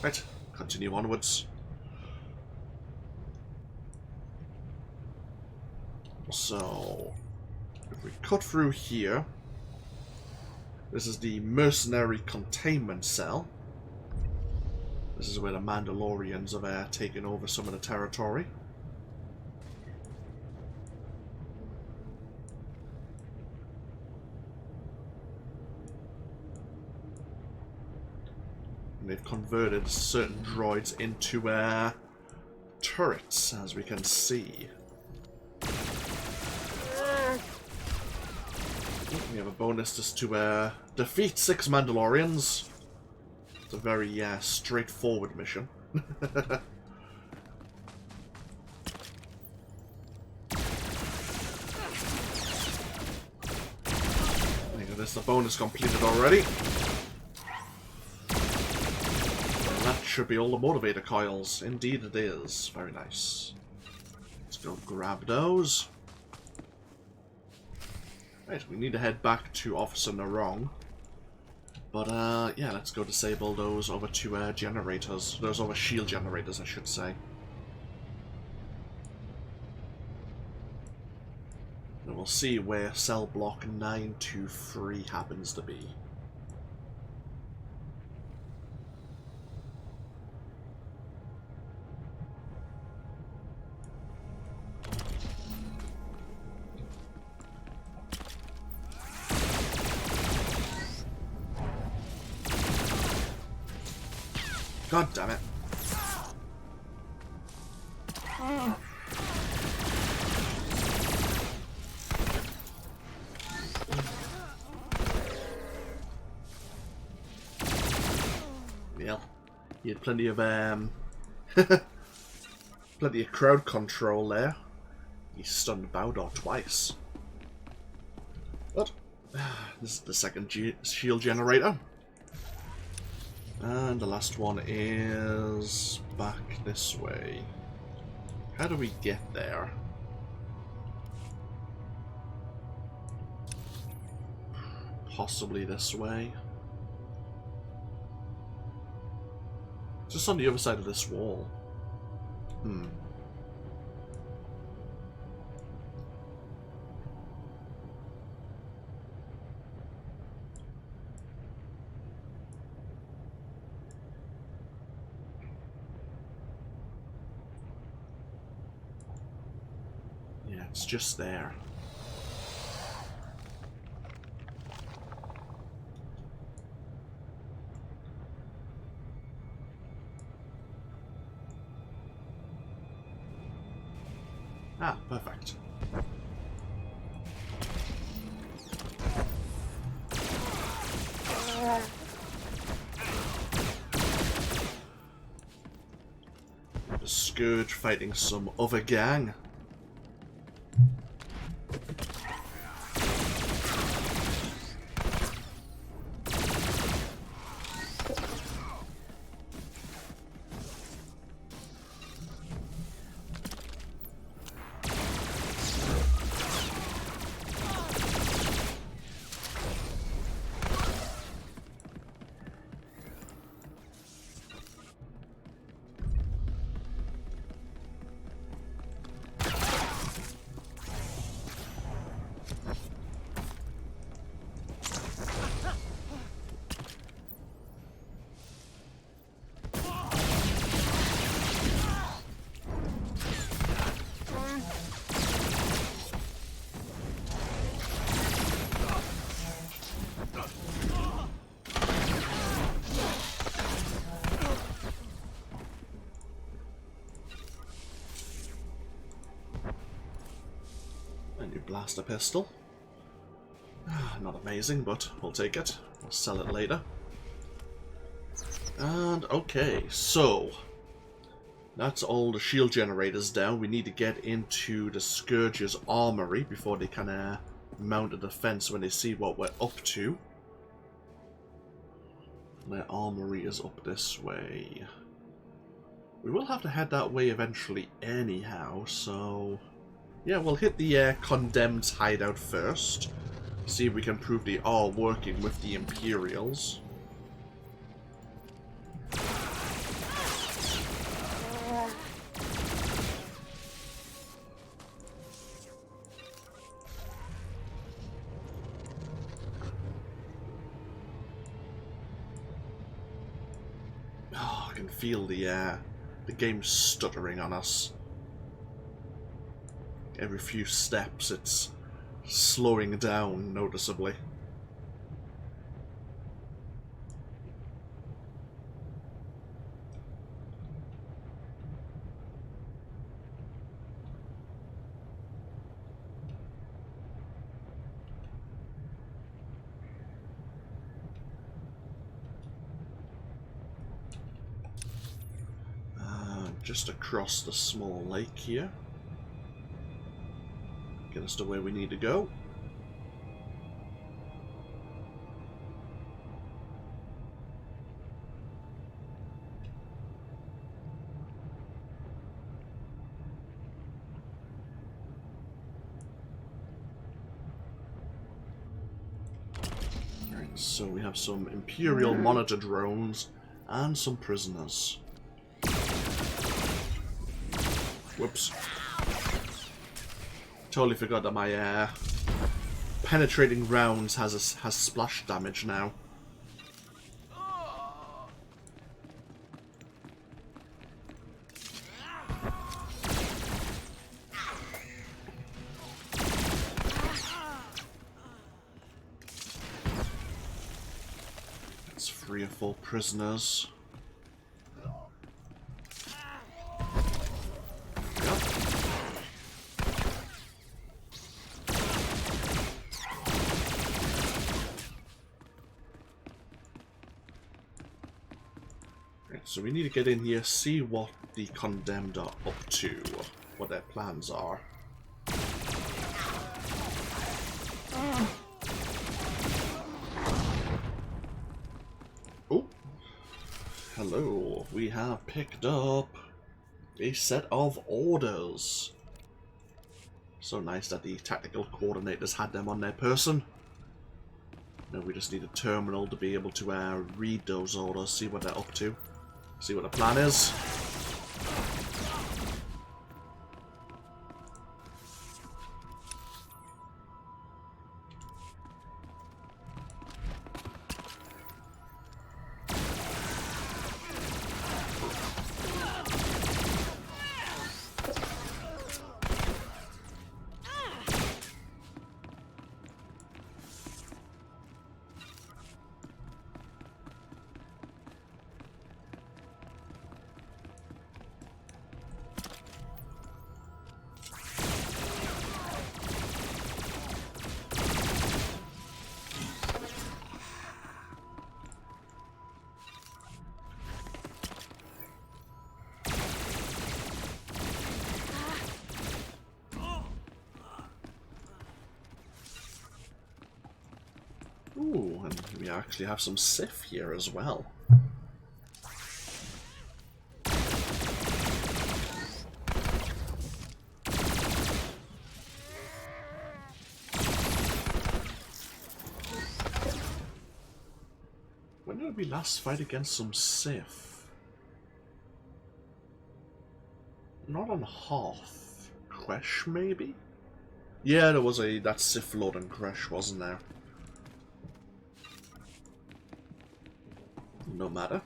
Speaker 1: Right, continue onwards. So, if we cut through here, this is the mercenary containment cell. This is where the Mandalorians have taken over some of the territory. They've converted certain droids into turrets, as we can see. We have a bonus just to defeat 6 Mandalorians. It's a very straightforward mission. I think that's the bonus completed already. That should be all the motivator coils. Indeed it is. Very nice. Let's go grab those. Right, we need to head back to Officer Narong. But, yeah, let's go disable those over 2 generators. Those over shield generators, I should say. And we'll see where cell block 923 happens to be. God damn it. Well, you had plenty of plenty of crowd control there. He stunned Bowdor twice. But this is the second shield generator. And the last one is back this way. How do we get there? Possibly this way. Just on the other side of this wall. it's just there. Ah, perfect. The Scourge fighting some other gang. Blaster pistol. Not amazing, but we'll take it. We'll sell it later. And okay, so that's all the shield generators down. We need to get into the Scourge's armory before they can mount a defense when they see what we're up to. Their armory is up this way. We will have to head that way eventually anyhow, so yeah, we'll hit the Condemned's hideout first. See if we can prove they are working with the Imperials. Oh, I can feel the game stuttering on us. Every few steps, it's slowing down noticeably. Just across the small lake here. Get us to where we need to go. Alright, so we have some Imperial monitor drones and some prisoners. Whoops. Totally forgot that my penetrating rounds has splash damage now. That's 3 or 4 prisoners. So we need to get in here, see what the Condemned are up to, what their plans are. Oh, hello. We have picked up a set of orders. So nice that the tactical coordinators had them on their person. Now we just need a terminal to be able to read those orders, see what they're up to. See what the plan is. and we actually have some Sith here as well. When did we last fight against some Sith? Not on Hoth. Kresh, maybe? Yeah, there was that Sith Lord in Kresh, wasn't there? No matter.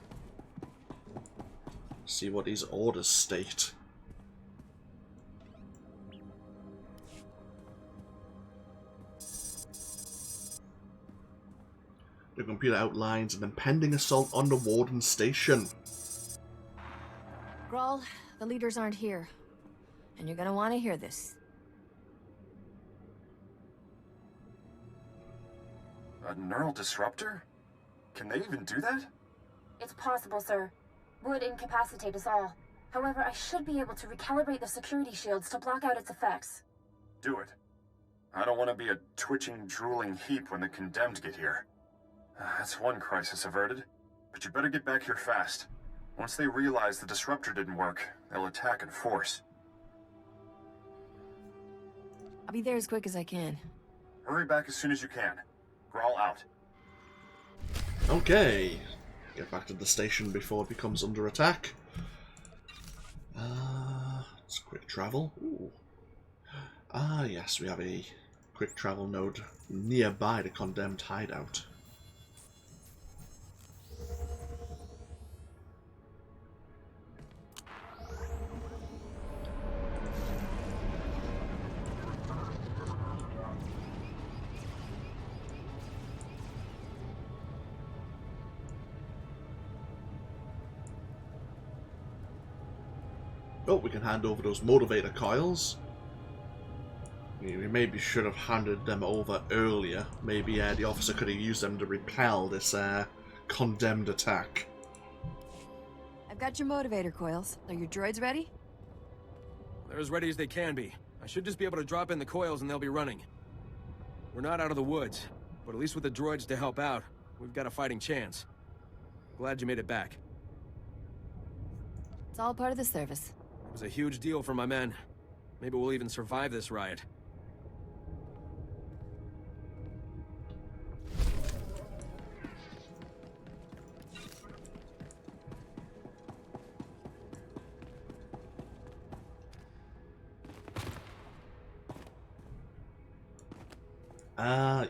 Speaker 1: See what these orders state. The computer outlines an impending assault on the Warden Station.
Speaker 3: Grawl, the leaders aren't here. And you're gonna want to hear this.
Speaker 11: A neural disruptor? Can they even do that?
Speaker 17: It's possible, sir. Would incapacitate us all. However, I should be able to recalibrate the security shields to block out its effects.
Speaker 11: Do it. I don't want to be a twitching, drooling heap when the condemned get here. That's one crisis averted. But you better get back here fast. Once they realize the disruptor didn't work, they'll attack in force.
Speaker 3: I'll be there as quick as I can.
Speaker 11: Hurry back as soon as you can. Grawl out.
Speaker 1: Okay. Get back to the station before it becomes under attack. It's quick travel. Ooh. Ah, yes, we have a quick travel node nearby the condemned hideout. Oh, we can hand over those motivator coils. We maybe should have handed them over earlier. Maybe the officer could have used them to repel this condemned attack.
Speaker 3: I've got your motivator coils. Are your droids ready?
Speaker 13: They're as ready as they can be. I should just be able to drop in the coils and they'll be running. We're not out of the woods, but at least with the droids to help out, we've got a fighting chance. Glad you made it back.
Speaker 3: It's all part of the service.
Speaker 13: It was a huge deal for my men. Maybe we'll even survive this riot.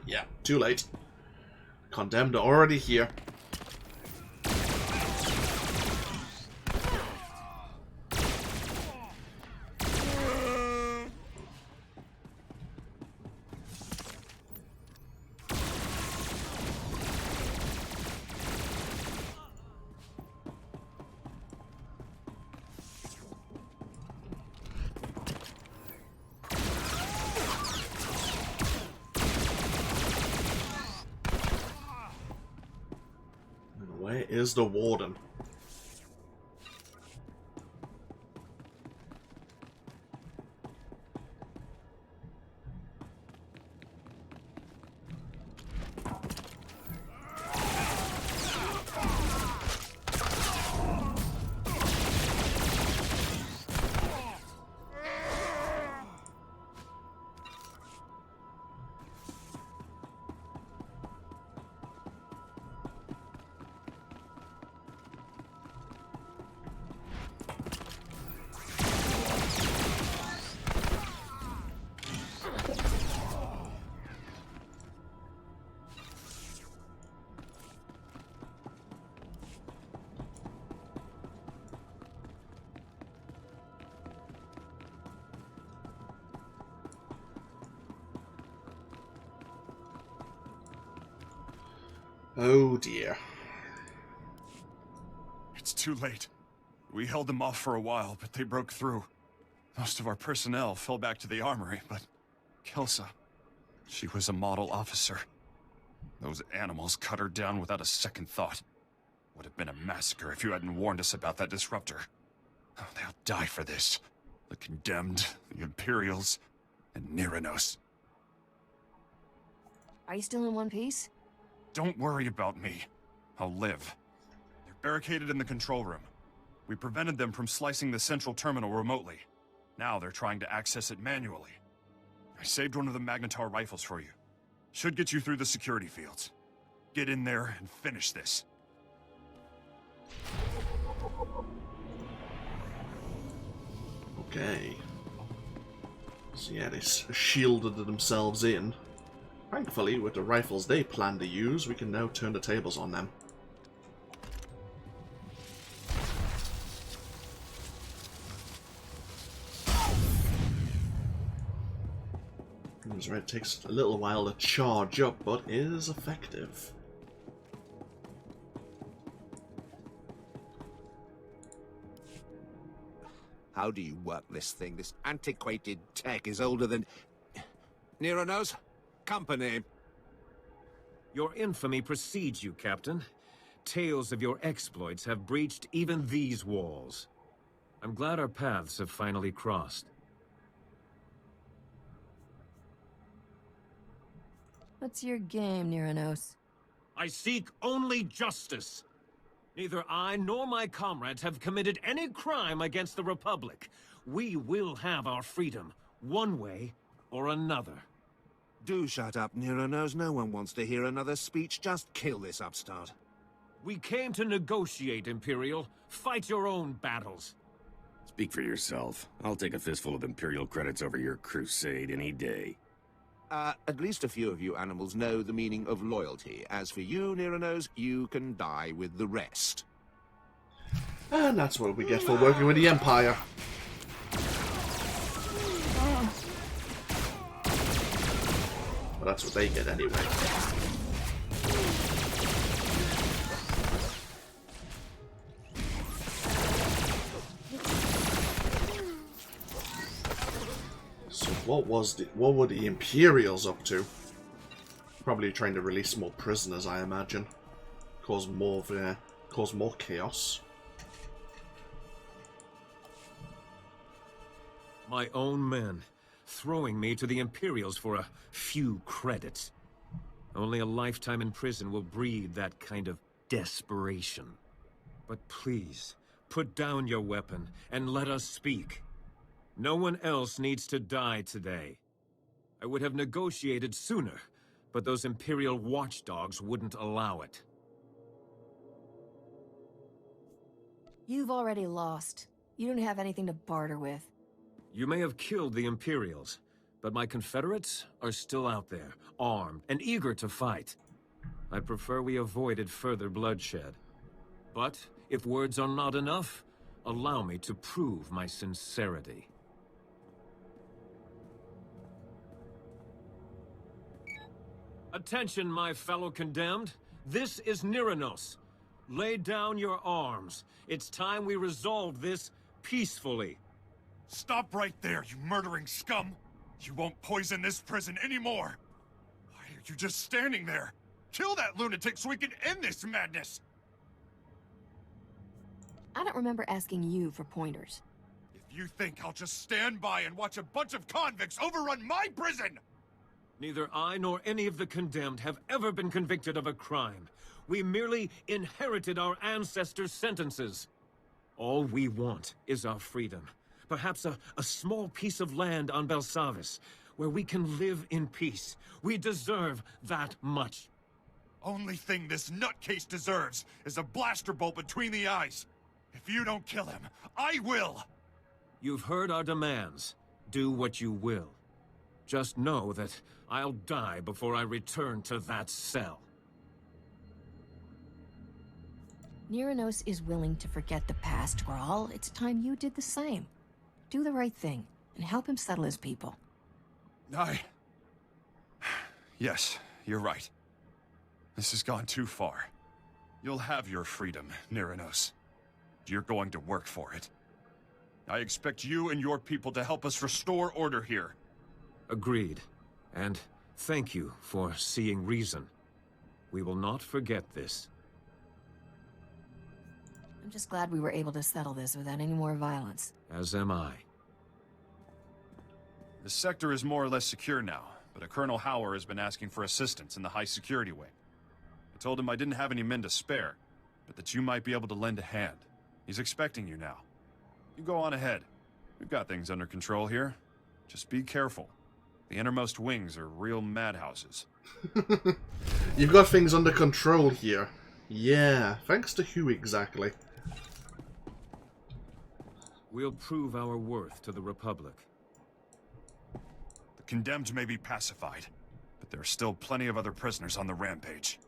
Speaker 1: Yeah, too late. Condemned are already here. Where is the Warden? Oh dear.
Speaker 11: It's too late. We held them off for a while, but they broke through. Most of our personnel fell back to the armory, but Kelsa, she was a model officer. Those animals cut her down without a second thought. Would have been a massacre if you hadn't warned us about that disruptor. Oh, they'll die for this. The Condemned, the Imperials, and Niranos.
Speaker 3: Are you still in one piece?
Speaker 11: Don't worry about me. I'll live. They're barricaded in the control room. We prevented them from slicing the central terminal remotely. Now they're trying to access it manually. I saved one of the Magnetar rifles for you. Should get you through the security fields. Get in there and finish this.
Speaker 1: Okay. So yeah, they shielded themselves in. Thankfully, with the rifles they plan to use, we can now turn the tables on them. That's right, it takes a little while to charge up, but is effective.
Speaker 15: How do you work this thing? This antiquated tech is older than... Nero knows? Company.
Speaker 14: Your infamy precedes you, Captain. Tales of your exploits have breached even these walls. I'm glad our paths have finally crossed.
Speaker 3: What's your game, Neranos?
Speaker 14: I seek only justice. Neither I nor my comrades have committed any crime against the Republic. We will have our freedom, one way or another.
Speaker 15: Do shut up, Neranos. No one wants to hear another speech. Just kill this upstart.
Speaker 14: We came to negotiate, Imperial. Fight your own battles.
Speaker 18: Speak for yourself. I'll take a fistful of Imperial credits over your crusade any day.
Speaker 15: At least a few of you animals know the meaning of loyalty. As for you, Neranos, you can die with the rest.
Speaker 1: And that's what we get for working with the Empire. Well, that's what they get anyway. So what were the Imperials up to? Probably trying to release more prisoners, I imagine. Cause more chaos.
Speaker 14: My own men, throwing me to the Imperials for a few credits. Only a lifetime in prison will breed that kind of desperation. But please, put down your weapon and let us speak. No one else needs to die today. I would have negotiated sooner, but those Imperial watchdogs wouldn't allow it.
Speaker 3: You've already lost. You don't have anything to barter with.
Speaker 14: You may have killed the Imperials, but my Confederates are still out there, armed and eager to fight. I prefer we avoided further bloodshed. But if words are not enough, allow me to prove my sincerity. Attention, my fellow condemned. This is Neranos. Lay down your arms. It's time we resolve this peacefully.
Speaker 11: Stop right there, you murdering scum! You won't poison this prison anymore! Why are you just standing there? Kill that lunatic so we can end this madness!
Speaker 3: I don't remember asking you for pointers.
Speaker 11: If you think I'll just stand by and watch a bunch of convicts overrun my prison!
Speaker 14: Neither I nor any of the condemned have ever been convicted of a crime. We merely inherited our ancestors' sentences. All we want is our freedom. Perhaps a small piece of land on Belsavis, where we can live in peace. We deserve that much.
Speaker 11: Only thing this nutcase deserves is a blaster bolt between the eyes. If you don't kill him, I will!
Speaker 14: You've heard our demands. Do what you will. Just know that I'll die before I return to that cell.
Speaker 3: Neranos is willing to forget the past, Grawl. It's time you did the same. Do the right thing, and help him settle his people.
Speaker 11: Yes, you're right. This has gone too far. You'll have your freedom, Neranos. You're going to work for it. I expect you and your people to help us restore order here.
Speaker 14: Agreed. And thank you for seeing reason. We will not forget this.
Speaker 3: I'm just glad we were able to settle this without any more violence.
Speaker 14: As am I.
Speaker 11: The sector is more or less secure now, but a Colonel Hauer has been asking for assistance in the high security wing. told him I didn't have any men to spare, but that you might be able to lend a hand. He's expecting you now. You go on ahead. We've got things under control here. Just be careful. The innermost wings are real madhouses.
Speaker 1: You've got things under control here. Yeah, thanks to who exactly?
Speaker 19: We'll prove our worth to the Republic.
Speaker 11: The condemned may be pacified, but there are still plenty of other prisoners on the rampage.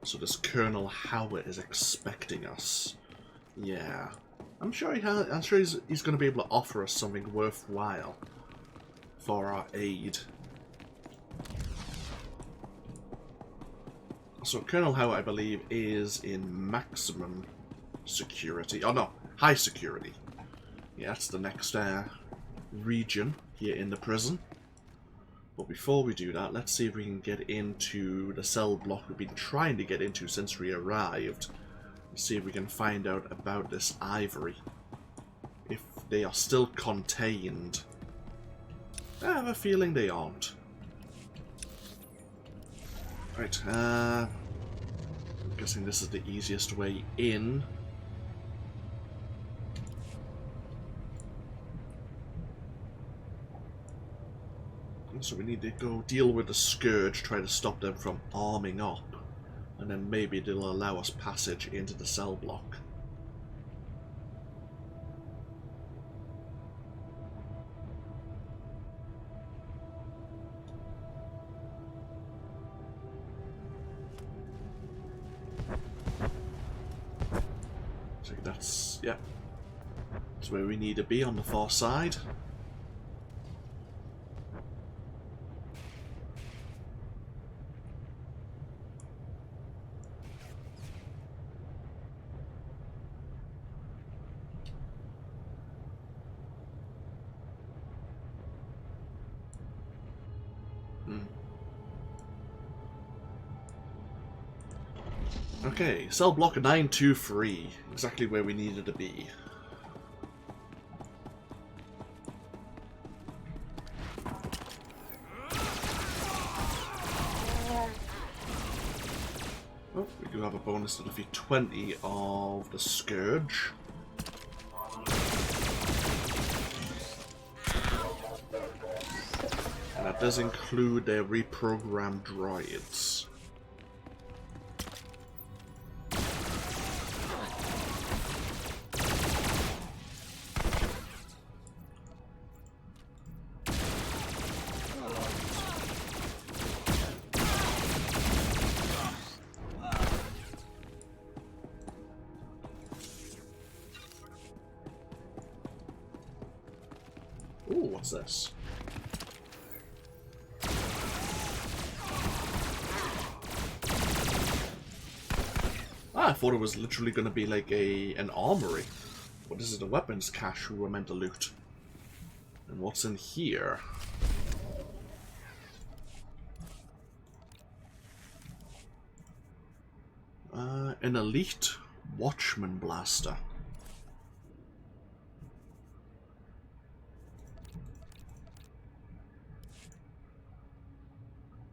Speaker 1: So this Colonel Howard is expecting us. Yeah. I'm sure he's going to be able to offer us something worthwhile for our aid. So Colonel Howard, I believe, is in maximum security. Oh no, high security. Yeah, that's the next region here in the prison. But before we do that, let's see if we can get into the cell block we've been trying to get into since we arrived. Let's see if we can find out about this Ivory. If they are still contained. I have a feeling they aren't. Right, I'm guessing this is the easiest way in. So we need to go deal with the Scourge, try to stop them from arming up, and then maybe they'll allow us passage into the cell block. So that's, yeah, that's where we need to be on the far side. Okay, cell block 923, exactly where we needed to be. Oh, we do have a bonus to defeat 20 of the Scourge. And that does include their reprogrammed droids. Ooh, what's this? I thought it was literally going to be like an armory. But this is the weapons cache we were meant to loot. And what's in here? An elite Watchman blaster.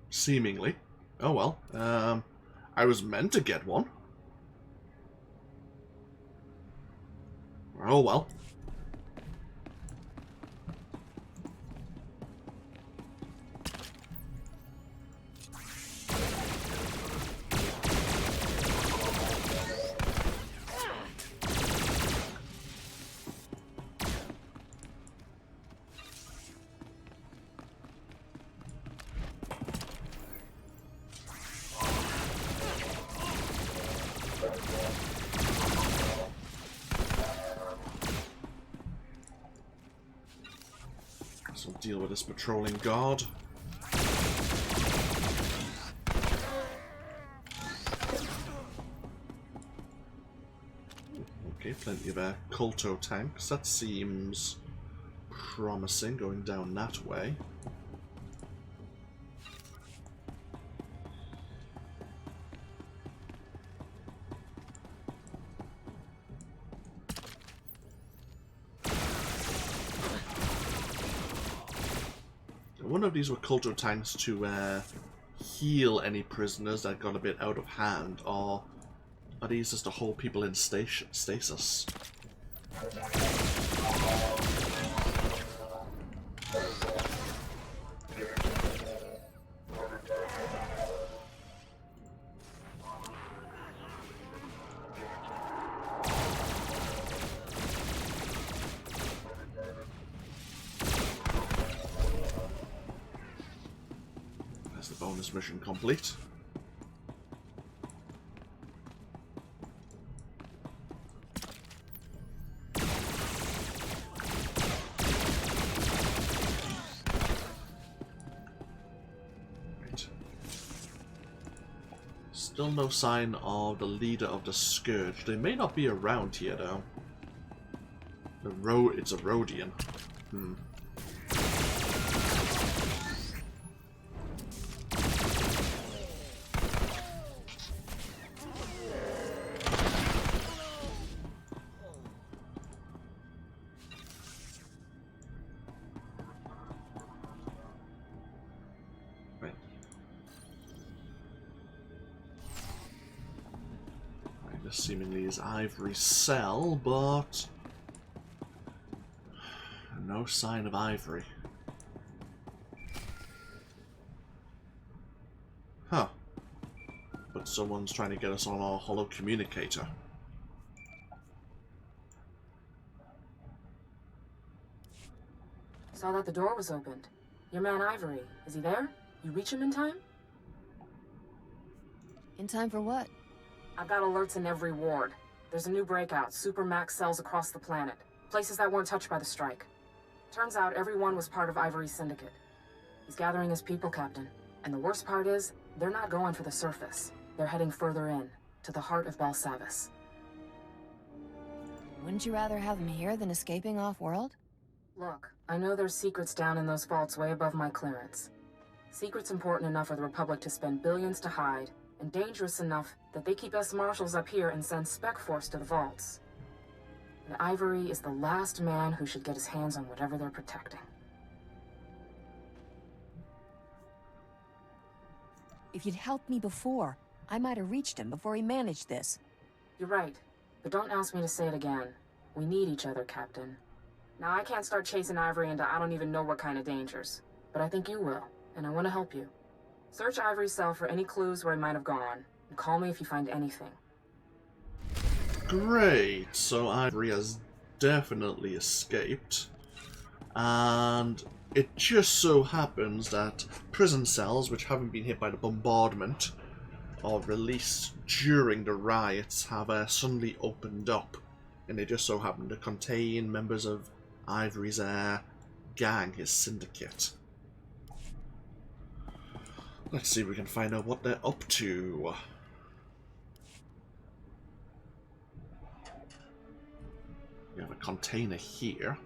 Speaker 1: Seemingly. Oh well. I was meant to get one. Oh well. So deal with this patrolling guard. Okay, plenty of Kolto tanks. That seems promising, going down that way. One of these were Kolto tanks to heal any prisoners that got a bit out of hand, or are these just to hold people in stasis? Bonus mission complete. Right. Still no sign of the leader of the Scourge. They may not be around here though. It's a Rhodian. Seemingly is Ivory's cell, but no sign of Ivory. Huh. But someone's trying to get us on our holo communicator.
Speaker 2: Saw that the door was opened. Your man Ivory, is he there? You reach him in time?
Speaker 3: In time for what?
Speaker 2: I've got alerts in every ward. There's a new breakout, supermax cells across the planet. Places that weren't touched by the strike. Turns out everyone was part of Ivory's syndicate. He's gathering his people, Captain. And the worst part is, they're not going for the surface. They're heading further in, to the heart of Belsavis.
Speaker 3: Wouldn't you rather have him here than escaping off-world?
Speaker 2: Look, I know there's secrets down in those vaults way above my clearance. Secrets important enough for the Republic to spend billions to hide, and dangerous enough that they keep us marshals up here and send Spec Force to the vaults. And Ivory is the last man who should get his hands on whatever they're protecting.
Speaker 3: If you'd helped me before, I might have reached him before he managed this.
Speaker 2: You're right, but don't ask me to say it again. We need each other, Captain. Now, I can't start chasing Ivory into I don't even know what kind of dangers, but I think you will, and I want to help you. Search Ivory's cell for any clues where he might have gone, and call me if you find anything.
Speaker 1: Great, so Ivory has definitely escaped. And it just so happens that prison cells, which haven't been hit by the bombardment or released during the riots, have suddenly opened up. And they just so happen to contain members of Ivory's gang, his syndicate. Let's see if we can find out what they're up to. We have a container here.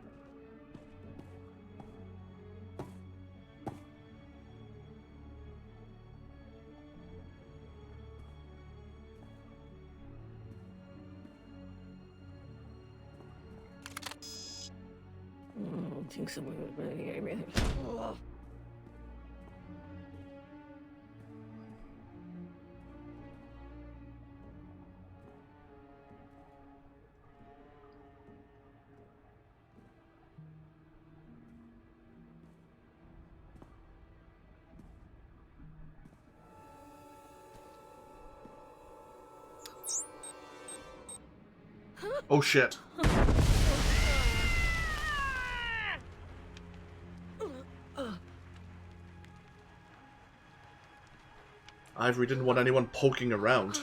Speaker 3: I think someone was really...
Speaker 1: Oh shit. Ivory didn't want anyone poking around.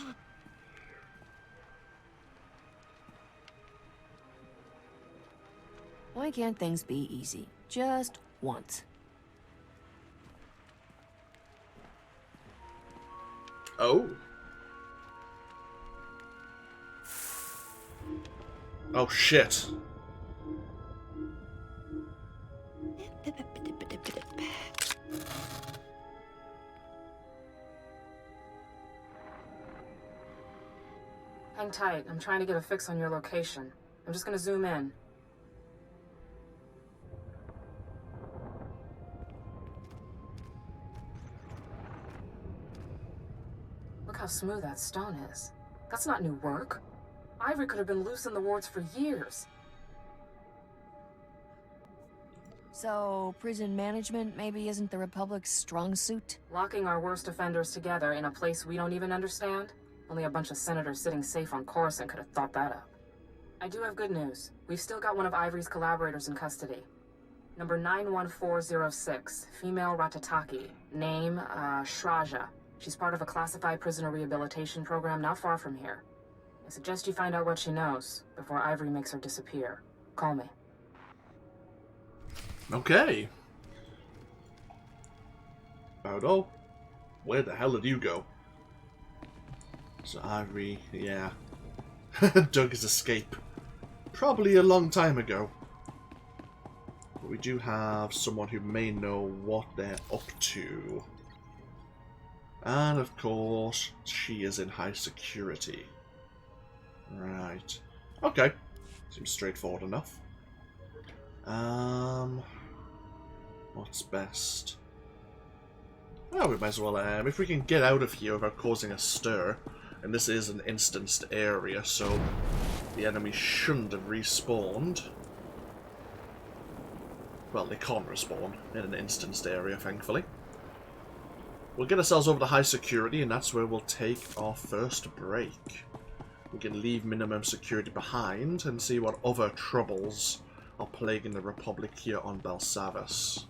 Speaker 3: Why can't things be easy? Just once.
Speaker 1: Oh. Oh shit.
Speaker 2: Hang tight. I'm trying to get a fix on your location. I'm just gonna zoom in. how smooth that stone is. That's not new work. Ivory could have been loose in the wards for years.
Speaker 3: So, prison management maybe isn't the Republic's strong suit?
Speaker 2: Locking our worst offenders together in a place we don't even understand? Only a bunch of senators sitting safe on Coruscant could have thought that up. I do have good news. We've still got one of Ivory's collaborators in custody. Number 91406, female Ratataki. Name, Shraja. She's part of a classified prisoner rehabilitation program not far from here. I suggest you find out what she knows before Ivory makes her disappear. Call me.
Speaker 1: Okay. Odo, where the hell did you go? So Ivory, yeah. Dug his escape. Probably a long time ago. But we do have someone who may know what they're up to. And of course, she is in high security. Right. Okay. Seems straightforward enough. What's best? Well, we might as well, if we can get out of here without causing a stir. And this is an instanced area, so the enemy shouldn't have respawned. Well, they can't respawn in an instanced area, thankfully. We'll get ourselves over to high security, and that's where we'll take our first break. We can leave minimum security behind and see what other troubles are plaguing the Republic here on Belsavis.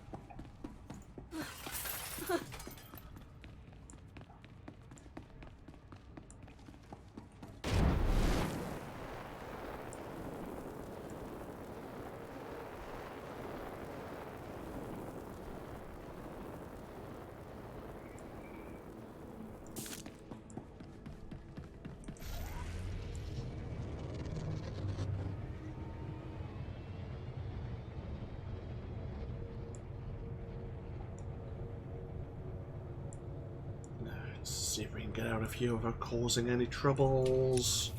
Speaker 1: See if we can get out of here without causing any troubles.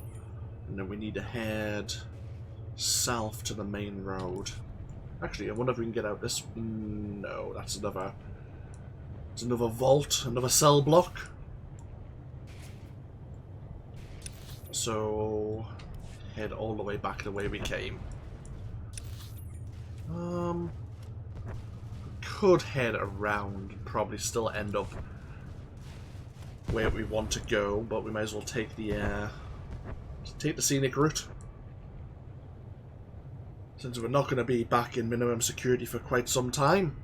Speaker 1: And then we need to head south to the main road. Actually, I wonder if we can get out this... No, that's another... It's another vault, another cell block. So... head all the way back the way we came. Could head around and probably still end up where we want to go, but we might as well take the scenic route. Since we're not going to be back in minimum security for quite some time.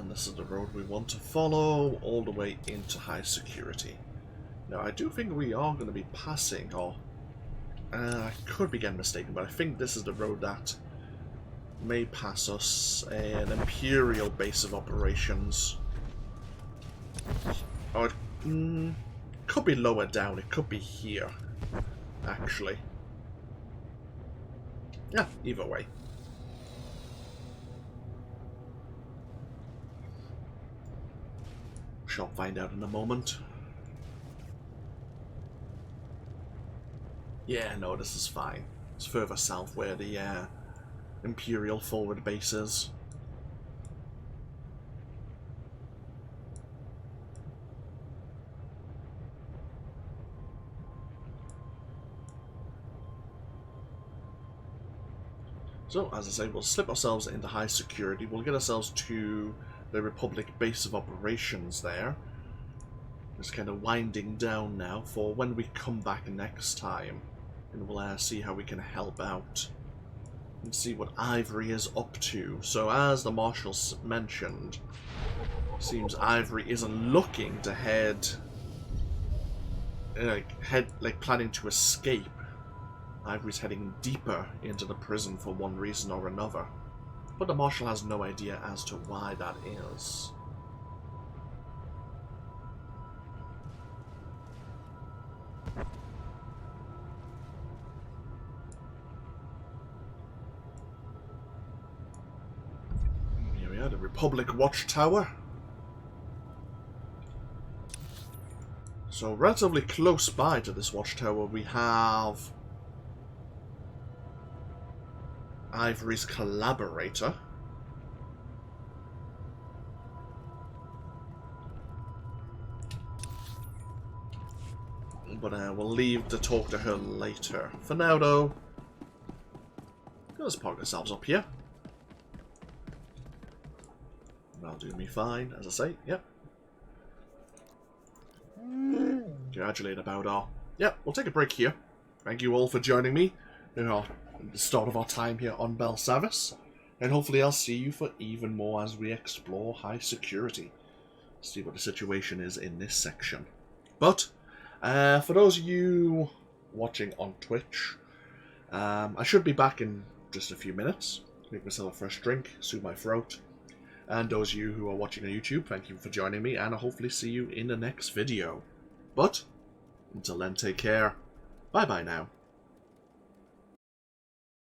Speaker 1: This is the road we want to follow, all the way into high security. Now, I do think we are going to be passing, or I could be getting mistaken, but I think this is the road that may pass us an Imperial base of operations. Or it could be lower down, it could be here, actually. Yeah, either way. Shall find out in a moment. Yeah, no, this is fine. It's further south where the Imperial forward base is. So, as I say, we'll slip ourselves into high security. We'll get ourselves to the Republic base of operations there. It's kind of winding down now for when we come back next time. And we'll see how we can help out. And see what Ivory is up to. So as the Marshal mentioned, seems Ivory isn't looking to head planning to escape. Ivory's heading deeper into the prison for one reason or another. But the Marshal has no idea as to why that is. Here we are, the Republic Watchtower. So relatively close by to this watchtower we have Ivory's collaborator. But we'll leave to talk to her later. For now though, let's park ourselves up here. That'll do me fine, as I say, yep. Congratulate about our... Yep, we'll take a break here. Thank you all for joining me at the start of our time here on Belsavis. And hopefully I'll see you for even more as we explore high security. See what the situation is in this section. But, for those of you watching on Twitch, I should be back in just a few minutes. Make myself a fresh drink, soothe my throat. And those of you who are watching on YouTube, thank you for joining me, and I'll hopefully see you in the next video. But, until then, take care. Bye-bye now.